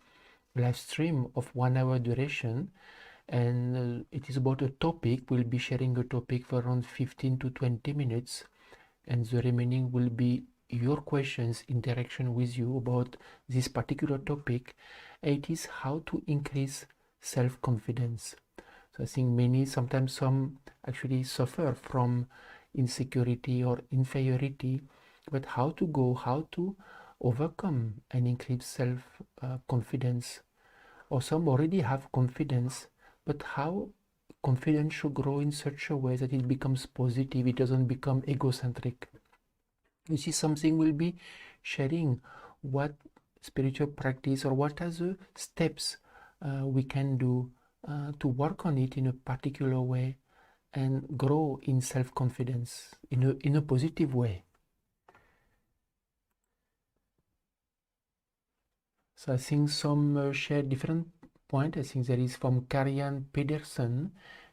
live stream of 1 hour duration, and it is about a topic. We'll be sharing a topic for around 15 to 20 minutes, and the remaining will be your questions, interaction with you about this particular topic. It is how to increase self-confidence. So I think sometimes some actually suffer from insecurity or inferiority, but how to overcome and increase self-confidence. Or some already have confidence, but how confidence should grow in such a way that it becomes positive, it doesn't become egocentric. You see, something will be sharing what spiritual practice or what are the steps we can do to work on it in a particular way and grow in self-confidence in a positive way. So I think some share different point. I think there is from Karian Pedersen.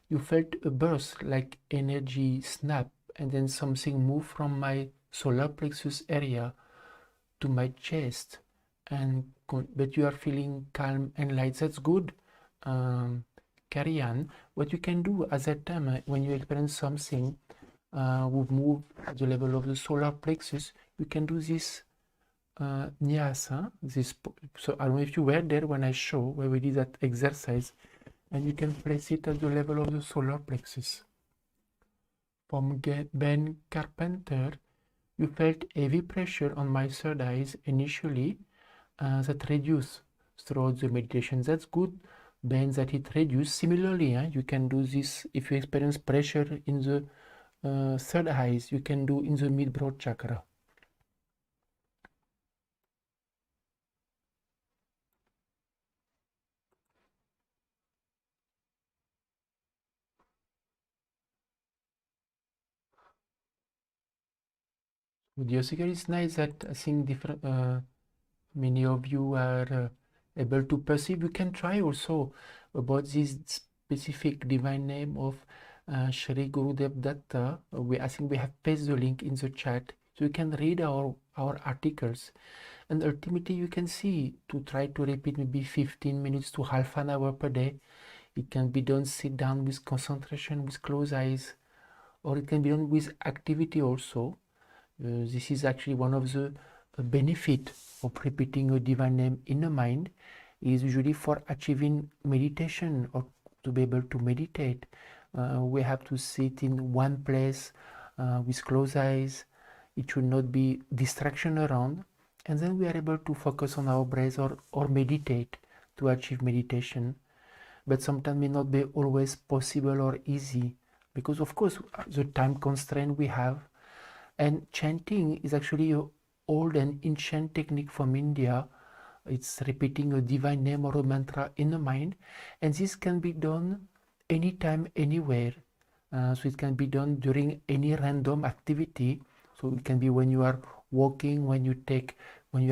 You felt a burst like energy snap, and then something moved from my solar plexus area to my chest, but you are feeling calm and light. That's good. Karian, what you can do at that time when you experience something will move at the level of the solar plexus, you can do this nyasa. So I don't know if you were there when I show where we did that exercise, and you can place it at the level of the solar plexus. From Ben Carpenter, you felt heavy pressure on my third eyes initially, that reduced throughout the meditation. That's good, Ben, that it reduced. Similarly, you can do this if you experience pressure in the third eyes, you can do in the mid-broad chakra. With Yoshika, it's nice that I think many of you are able to perceive. You can try also about this specific divine name of Shri Gurudev Datta. I think we have pasted the link in the chat, so you can read our articles, and ultimately you can see to try to repeat maybe 15 minutes to half an hour per day. It can be done sit down with concentration, with closed eyes, or it can be done with activity also. This is actually one of the benefit of repeating a divine name in the mind, is usually for achieving meditation or to be able to meditate. We have to sit in one place with closed eyes. It should not be distraction around, and then we are able to focus on our breath or meditate to achieve meditation. But sometimes may not be always possible or easy, because of course the time constraint we have. And chanting is actually an old and ancient technique from India. It's repeating a divine name or a mantra in the mind, and this can be done anytime, anywhere. So it can be done during any random activity. So it can be when you are walking, when you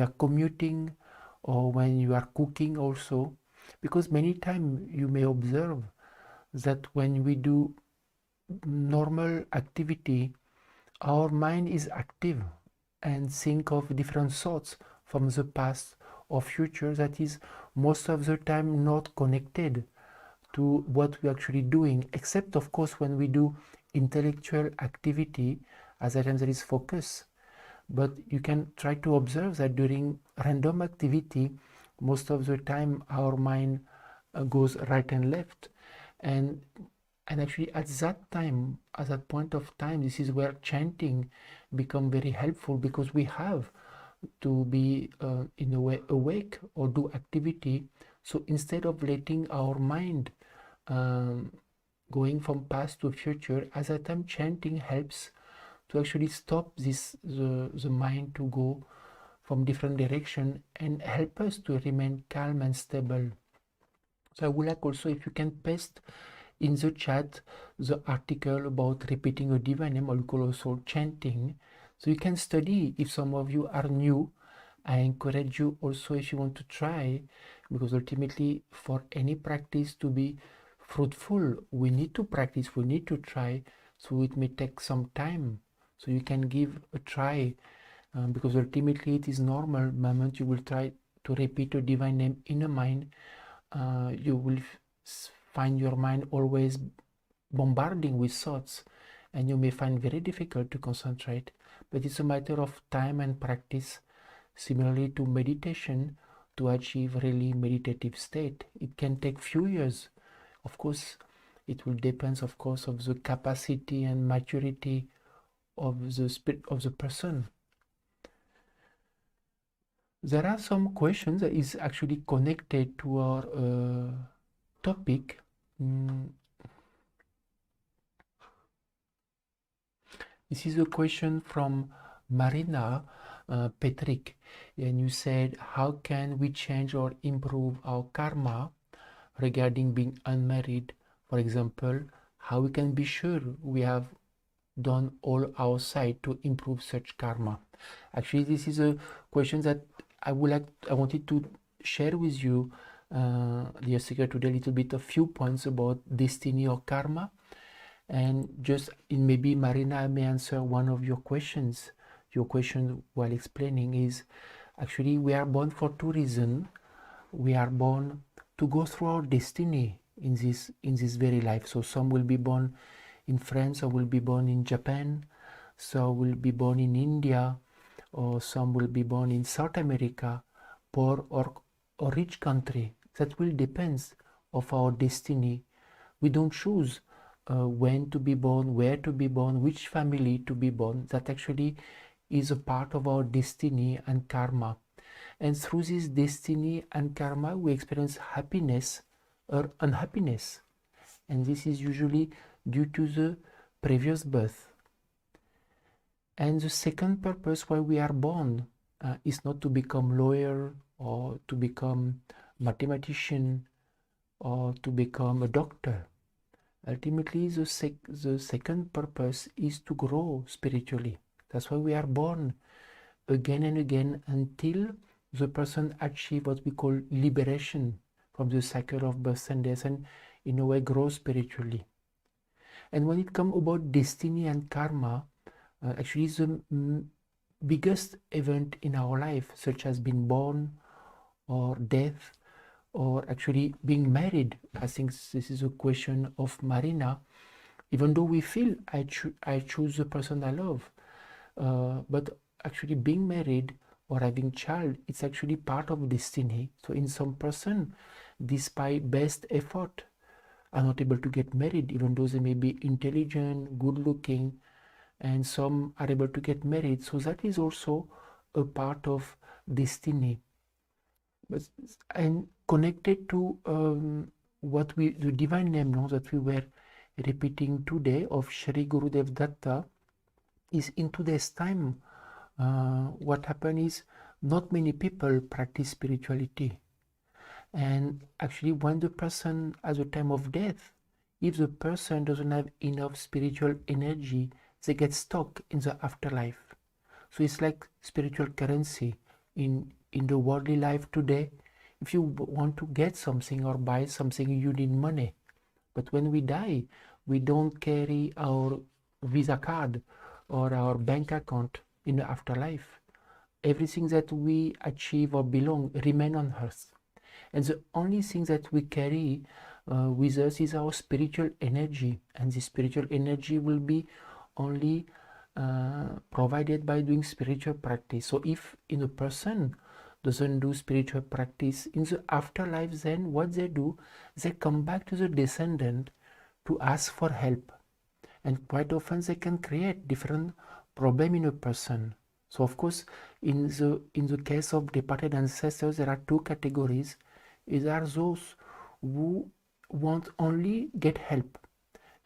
are commuting, or when you are cooking also. Because many times you may observe that when we do normal activity, our mind is active and think of different thoughts from the past or future that is most of the time not connected to what we're actually doing, except of course when we do intellectual activity, as at times there is focus. But you can try to observe that during random activity, most of the time our mind goes right and left, and actually at that time, point of time, this is where chanting become very helpful, because we have to be in a way awake or do activity. So instead of letting our mind going from past to future, as a time chanting helps to actually stop the mind to go from different direction and help us to remain calm and stable. So I would like also if you can paste in the chat the article about repeating a divine name, or you call also chanting, so you can study. If some of you are new, I encourage you also, if you want to try, because ultimately for any practice to be fruitful, we need to practice, we need to try. So it may take some time, so you can give a try, because ultimately it is normal. The moment you will try to repeat a divine name in a mind, you will find your mind always bombarding with thoughts, and you may find very difficult to concentrate. But it's a matter of time and practice. Similarly to meditation, to achieve really meditative state, it can take few years. Of course, it will depend, of course, of the capacity and maturity of the spirit of the person. There are some questions that is actually connected to our topic. This is a question from Marina Petrick, and you said, how can we change or improve our karma regarding being unmarried? For example, how we can be sure we have done all our side to improve such karma? Actually, this is a question that I wanted to share with you, dear seeker, today, a little bit, a few points about destiny or karma. And just in maybe Marina may answer one of your questions. Your question while explaining is, actually we are born for two reasons. We are born to go through our destiny in this very life. So some will be born in France, or will be born in Japan, some will be born in India, or some will be born in South America, poor or rich country. That will depend of our destiny. We don't choose when to be born, where to be born, which family to be born. That actually is a part of our destiny and karma. And through this destiny and karma, we experience happiness or unhappiness. And this is usually due to the previous birth. And the second purpose why we are born is not to become lawyer, or to become mathematician, or to become a doctor. Ultimately, the second purpose is to grow spiritually. That's why we are born again and again, until the person achieves what we call liberation from the cycle of birth and death, and in a way grow spiritually. And when it comes about destiny and karma, actually the biggest event in our life, such as being born or death, or actually being married. I think this is a question of Marina. Even though we feel I choose the person I love, but actually being married or having child, it's actually part of destiny. So in some person, despite best effort, are not able to get married, even though they may be intelligent, good looking, and some are able to get married. So that is also a part of destiny. But and connected to the divine name now that we were repeating today of Shri Gurudev Datta, is in today's time what happened is not many people practice spirituality. And actually when the person has a time of death, if the person doesn't have enough spiritual energy, they get stuck in the afterlife. So it's like spiritual currency in the worldly life today. If you want to get something or buy something, you need money. But when we die, we don't carry our Visa card or our bank account in the afterlife. Everything that we achieve or belong remain on earth. And the only thing that we carry with us is our spiritual energy. And this spiritual energy will be only provided by doing spiritual practice. So if in a person doesn't do spiritual practice in the afterlife, then what they do, they come back to the descendant to ask for help. And quite often they can create different problem in a person. So of course, in the case of departed ancestors, there are two categories. There are those who want only get help,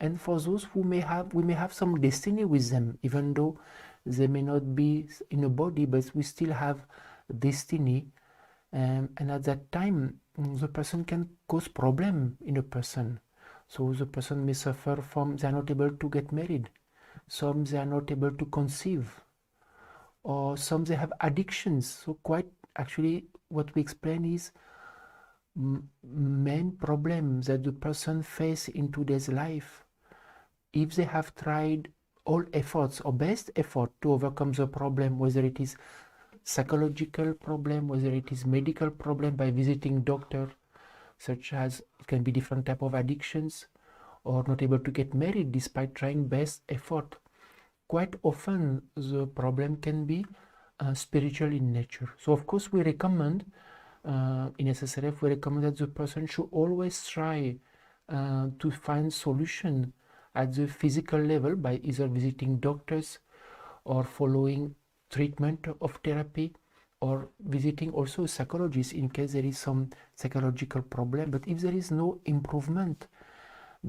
and for those who we may have some destiny with them, even though they may not be in a body, but we still have destiny. And at that time, the person can cause problem in a person. So the person may suffer from they are not able to get married, some they are not able to conceive, or some they have addictions. So quite actually what we explain is main problems that the person face in today's life. If they have tried all efforts or best effort to overcome the problem, whether it is psychological problem, whether it is medical problem by visiting doctor, such as it can be different type of addictions, or not able to get married despite trying best effort, quite often the problem can be spiritual in nature. So of course we recommend in SSRF, we recommend that the person should always try to find solution at the physical level by either visiting doctors or following treatment of therapy, or visiting also a psychologist in case there is some psychological problem. But if there is no improvement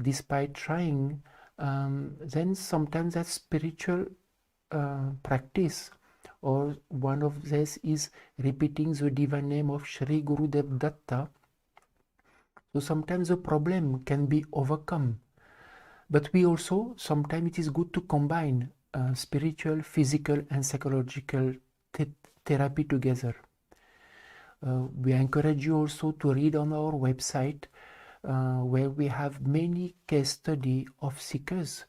despite trying, then sometimes that spiritual practice, or one of this is repeating the divine name of Shri Gurudev Datta. So sometimes the problem can be overcome, but we also sometimes it is good to combine spiritual, physical and psychological therapy together. We encourage you also to read on our website where we have many case study of seekers.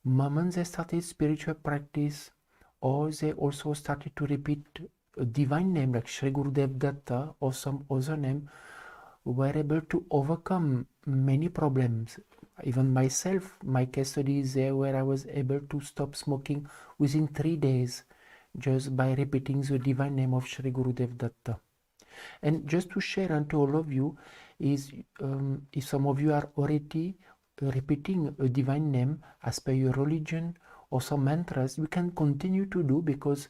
Moments they started spiritual practice, or they also started to repeat a divine name like Shri Gurudev Datta or some other name, were able to overcome many problems. Even myself, my case study is there where I was able to stop smoking within 3 days just by repeating the divine name of Shri Gurudev Datta. And just to share unto all of you is if some of you are already repeating a divine name as per your religion or some mantras, you can continue to do, because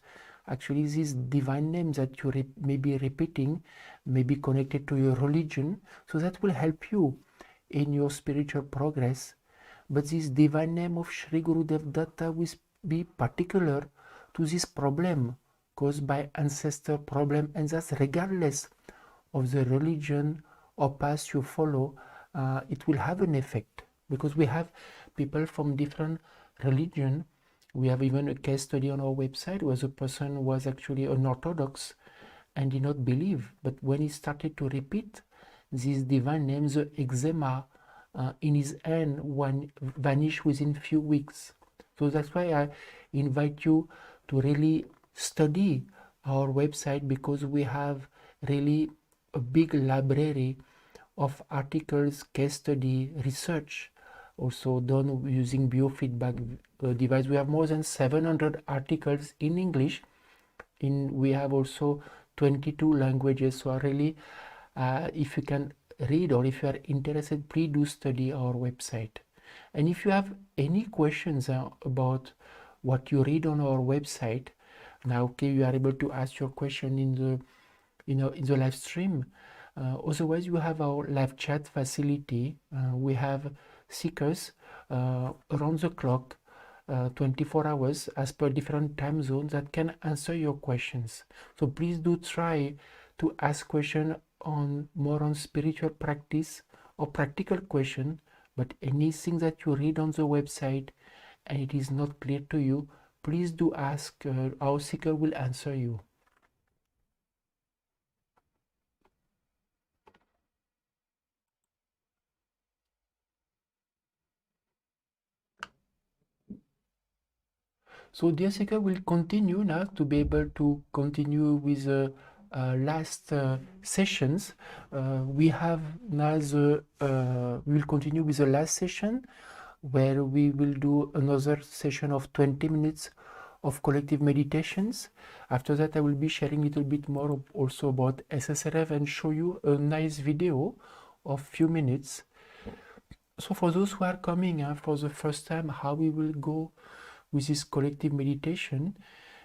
actually these divine names that you may be repeating may be connected to your religion, so that will help you in your spiritual progress. But this divine name of Shri Gurudev Datta will be particular to this problem caused by ancestor problem, and that's regardless of the religion or path you follow. It will have an effect, because we have people from different religion. We have even a case study on our website where the person was actually an Orthodox and did not believe, but when he started to repeat these divine names, the eczema in his hand vanished within few weeks. So that's why I invite you to really study our website, because we have really a big library of articles, case study, research, also done using biofeedback device. We have more than 700 articles in English. We have also 22 languages. So really, if you can read, or if you are interested, please do study our website. And if you have any questions about what you read on our website, now okay, you are able to ask your question in the live stream. Otherwise, you have our live chat facility. We have seekers around the clock, 24 hours as per different time zones, that can answer your questions. So please do try to ask questions more on spiritual practice or practical question. But anything that you read on the website and it is not clear to you, please do ask. Our seeker will answer you. So dear seeker, will continue now to be able to continue with the last sessions. We have now we will continue with the last session, where we will do another session of 20 minutes of collective meditations. After that, I will be sharing a little bit more also about SSRF and show you a nice video of few minutes. So for those who are coming for the first time, how we will go with this collective meditation,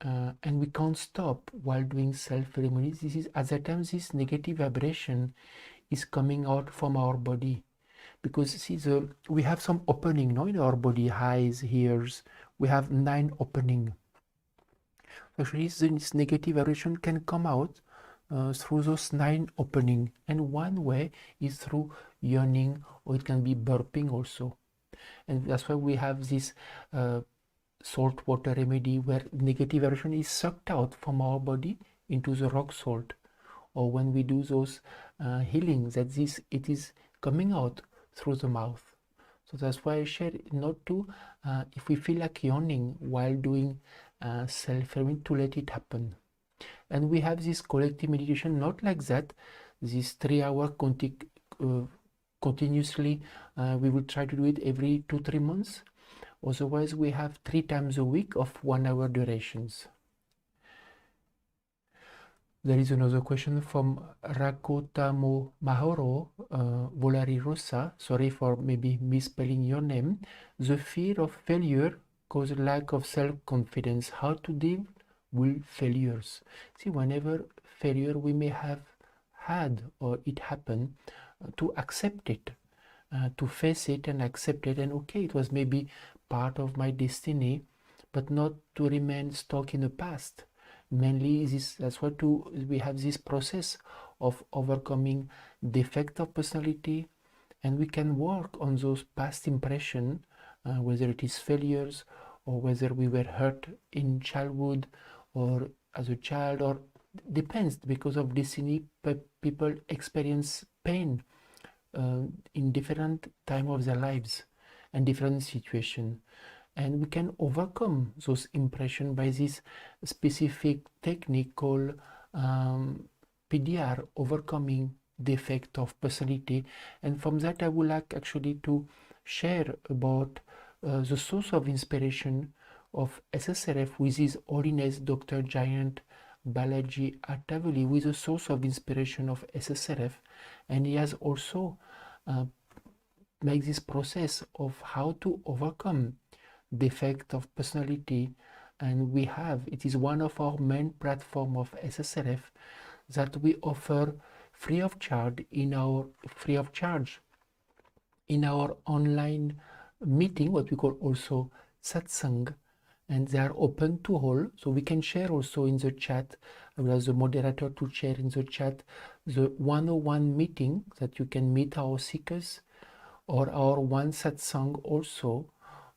and we can't stop while doing self-remedies. This is at that time this negative vibration is coming out from our body, because see, we have some opening now in our body, eyes, ears. We have 9 opening. Actually, this negative vibration can come out through those 9 opening, and one way is through yawning, or it can be burping also. And that's why we have this salt water remedy where negative vibration is sucked out from our body into the rock salt, or when we do those healings, that it is coming out through the mouth. So that's why I share not to, if we feel like yawning while doing self-remedy, to let it happen. And we have this collective meditation, not like that, this 3 hour continuously. We will try to do it every 2-3 months. Otherwise, we have 3 times a week of 1 hour durations. There is another question from Rakotamo Mahoro, Volari Rosa. Sorry for maybe misspelling your name. The fear of failure causes lack of self-confidence. How to deal with failures? See, whenever failure we may have had or it happened, to accept it, to face it and accept it, and okay, it was maybe part of my destiny, but not to remain stuck in the past. Mainly that's why we have this process of overcoming defect of personality, and we can work on those past impressions, whether it is failures, or whether we were hurt in childhood or as a child, or depends, because of destiny people experience pain in different time of their lives and different situation. And we can overcome those impressions by this specific technique called PDR, overcoming defect of personality. And from that, I would like actually to share about the source of inspiration of SSRF, with His Holiness Dr. Jayant Balaji Attavuli, with the source of inspiration of SSRF. And he has also made this process of how to overcome defect of personality, and it is one of our main platform of SSRF that we offer free of charge in our online meeting, what we call also satsang, and they are open to all, so we can share also in the chat. I will ask the moderator to share in the chat the 101 meeting that you can meet our seekers, or our one satsang also,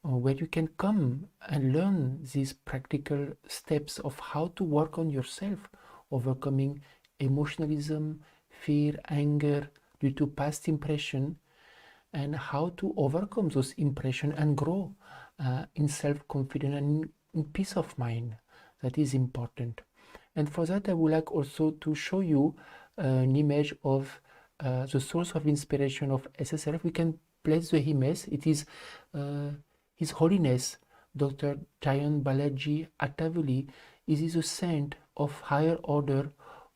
where you can come and learn these practical steps of how to work on yourself, overcoming emotionalism, fear, anger due to past impression, and how to overcome those impressions and grow in self-confidence and in peace of mind. That is important. And for that, I would like also to show you an image of the source of inspiration of SSRF. We can place the image. It is His Holiness Dr. Jayant Balaji Attavuli. Is a saint of higher order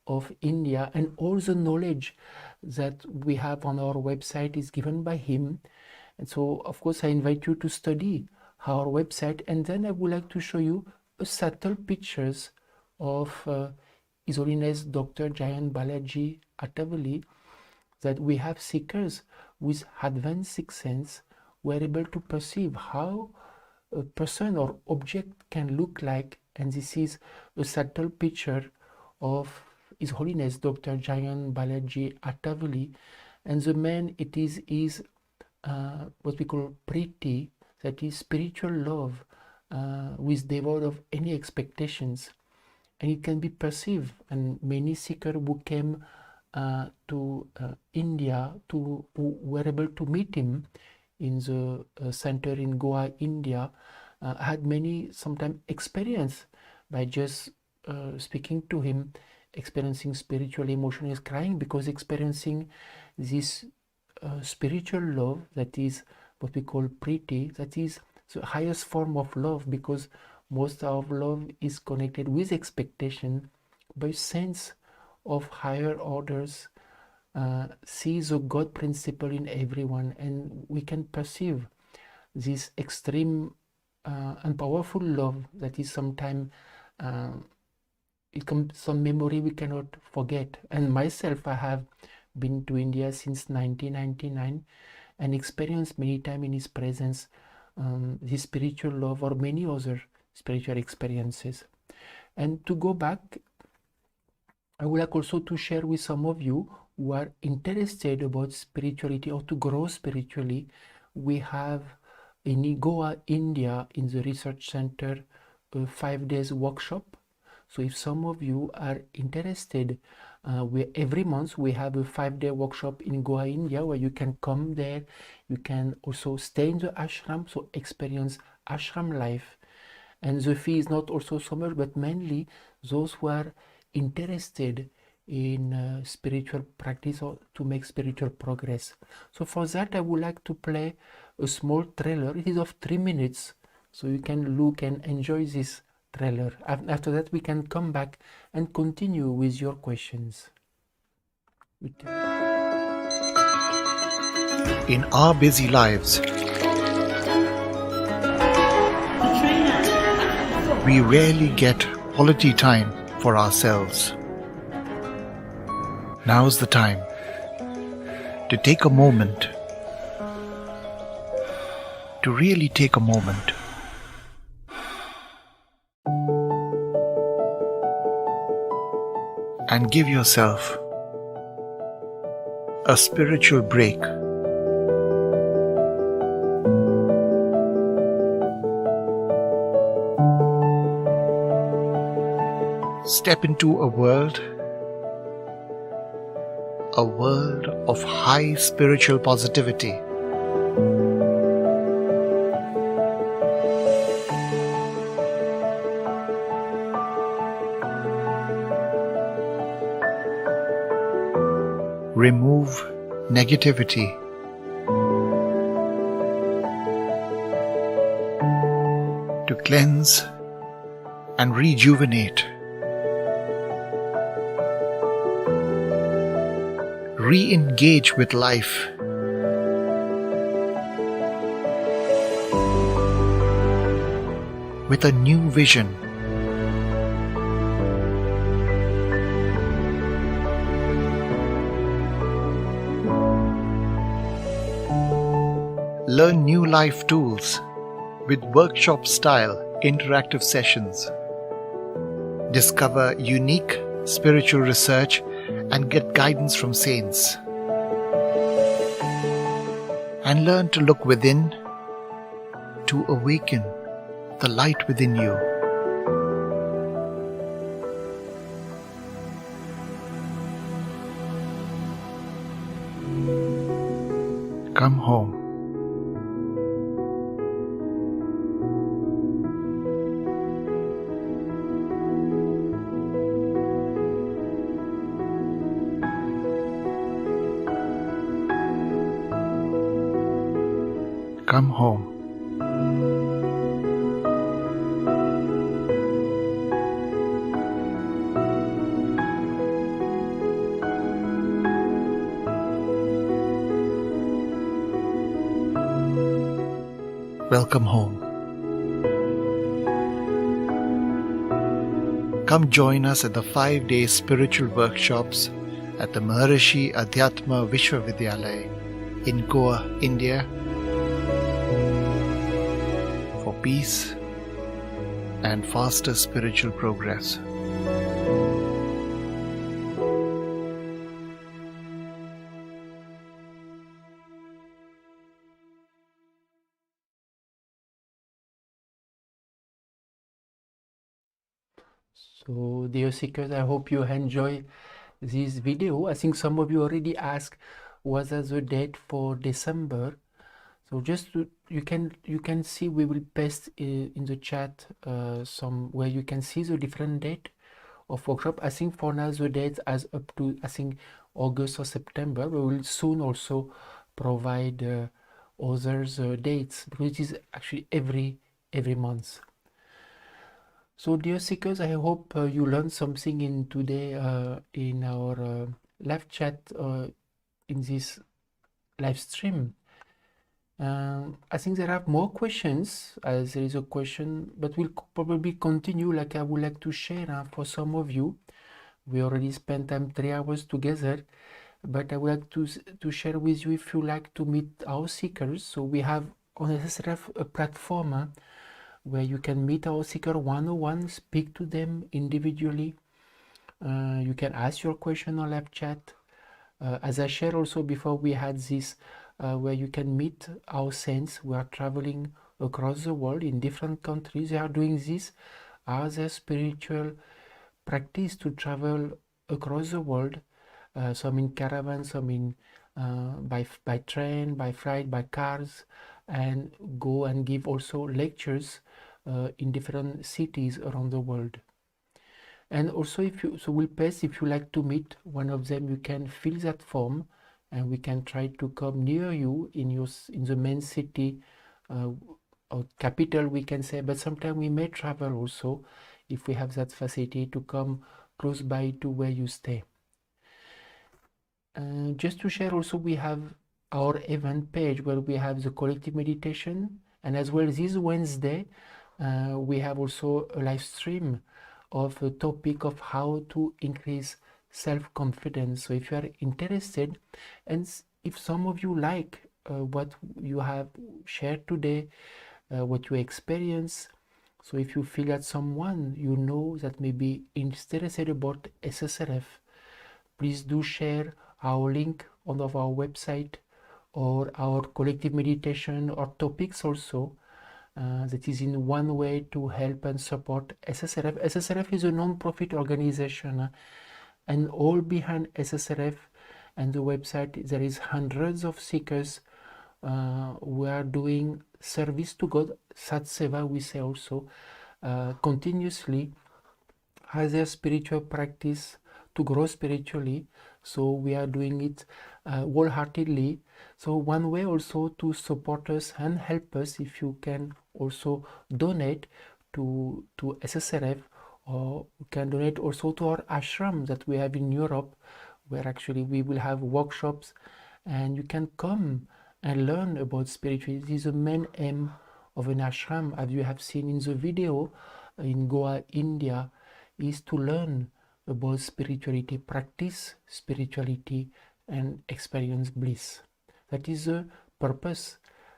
of India, and all the knowledge that we have on our website is given by him. And so, of course, I invite you to study our website, and then I would like to show you a subtle pictures of His Holiness Dr. Jayant Balaji Attavuli, that we have seekers with advanced sixth sense were able to perceive how a person or object can look like, and this is a subtle picture of His Holiness Dr. Jayant Balaji Attavuli. And the man, it is what we call priti, that is spiritual love, with devoid of any expectations, and it can be perceived. And many seekers who came to India who were able to meet him in the center in Goa, India, had many sometimes experience by just speaking to him, experiencing spiritual emotion, is crying because experiencing this spiritual love, that is what we call priti, that is the highest form of love, because most of love is connected with expectation, by sense of higher orders, sees a God principle in everyone, and we can perceive this extreme and powerful love that is sometimes it comes some memory we cannot forget. And myself, I have been to India since 1999 and experienced many times in his presence, his spiritual love or many other spiritual experiences. And to go back, I would like also to share with some of you who are interested about spirituality or to grow spiritually. We have in Goa, India, in the research center, a 5 days workshop. So if some of you are interested, every month we have a 5-day workshop in Goa, India, where you can come there. You can also stay in the ashram, so experience ashram life. And the fee is not also so much, but mainly those who are interested in spiritual practice or to make spiritual progress. So for that, I would like to play a small trailer. It is of 3 minutes, so you can look and enjoy this trailer. After that, we can come back and continue with your questions. In our busy lives, we rarely get quality time for ourselves. Now's the time to take a moment, to really take a moment. And give yourself a spiritual break. Step into a world of high spiritual positivity. Remove negativity. To cleanse and rejuvenate. Re-engage with life. With a new vision. Learn new life tools with workshop-style interactive sessions. Discover unique spiritual research and get guidance from saints. And learn to look within to awaken the light within you. Come home. Come home. Welcome home. Come join us at the 5-day spiritual workshops at the Maharishi Adhyatma Vishwavidyalaya in Goa, India, for peace and faster spiritual progress. So, dear seekers, I hope you enjoy this video. I think some of you already asked what is the date for December. So you can see, we will paste in the chat some where you can see the different date of workshop. I think for now the dates as up to August or September. We will soon also provide others dates, because it is actually every month. So dear seekers, I hope you learned something in today in our live chat in this live stream. I think there are more questions, as there is a question, but we'll probably continue. Like I would like to share for some of you. We already spent 3 hours together, but I would like to share with you if you like to meet our seekers. So we have on SSRF a platform where you can meet our seeker one-on-one, speak to them individually. You can ask your question on live chat. As I shared also before, we had this where you can meet our saints who are traveling across the world in different countries. They are doing this as a spiritual practice to travel across the world. Some in caravans, some in by train, by flight, by cars, and go and give also lectures in different cities around the world. And also, if you we'll pass, if you like to meet one of them, you can fill that form, and we can try to come near you in the main city or capital, we can say. But sometimes we may travel also, if we have that facility, to come close by to where you stay. Just to share also, we have our event page where we have the collective meditation, and as well this Wednesday we have also a live stream of a topic of how to increase self-confidence. So if you are interested, and if some of you like what you have shared today, what you experience, so if you feel that someone you know that may be interested about SSRF, please do share our link on our website or our collective meditation or topics also. That is in one way to help and support SSRF. SSRF is a non-profit organization, and all behind SSRF and the website there is hundreds of seekers who are doing service to God, Sat Seva we say also, continuously as their spiritual practice to grow spiritually. So we are doing it wholeheartedly. So one way also to support us and help us, if you can also donate to SSRF, or you can donate also to our ashram that we have in Europe, where actually we will have workshops and you can come and learn about spirituality. This is the main aim of an ashram, as you have seen in the video in Goa, India, is to learn about spirituality, practice spirituality, and experience bliss. That is the purpose.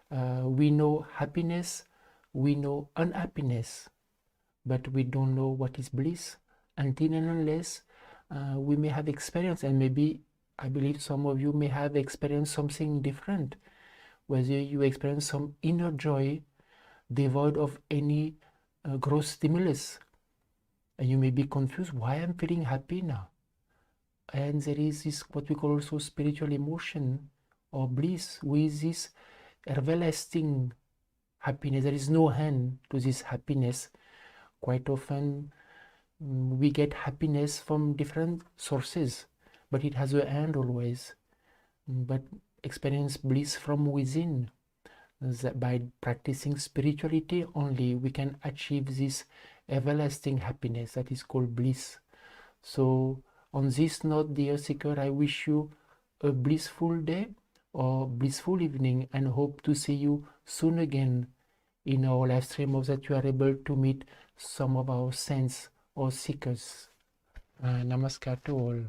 We know happiness, we know unhappiness, but we don't know what is bliss until and unless we may have experience. And maybe, I believe some of you may have experienced something different, whether you experience some inner joy devoid of any gross stimulus, and you may be confused, why I'm feeling happy now? And there is this what we call also spiritual emotion or bliss, with this everlasting happiness. There is no end to this happiness. Quite often we get happiness from different sources, but it has an end always. But experience bliss from within. That by practicing spirituality only we can achieve this everlasting happiness that is called bliss. So on this note, dear seeker, I wish you a blissful day or blissful evening, and hope to see you soon again in our live stream, of that you are able to meet some of our saints or seekers. Namaskar to all.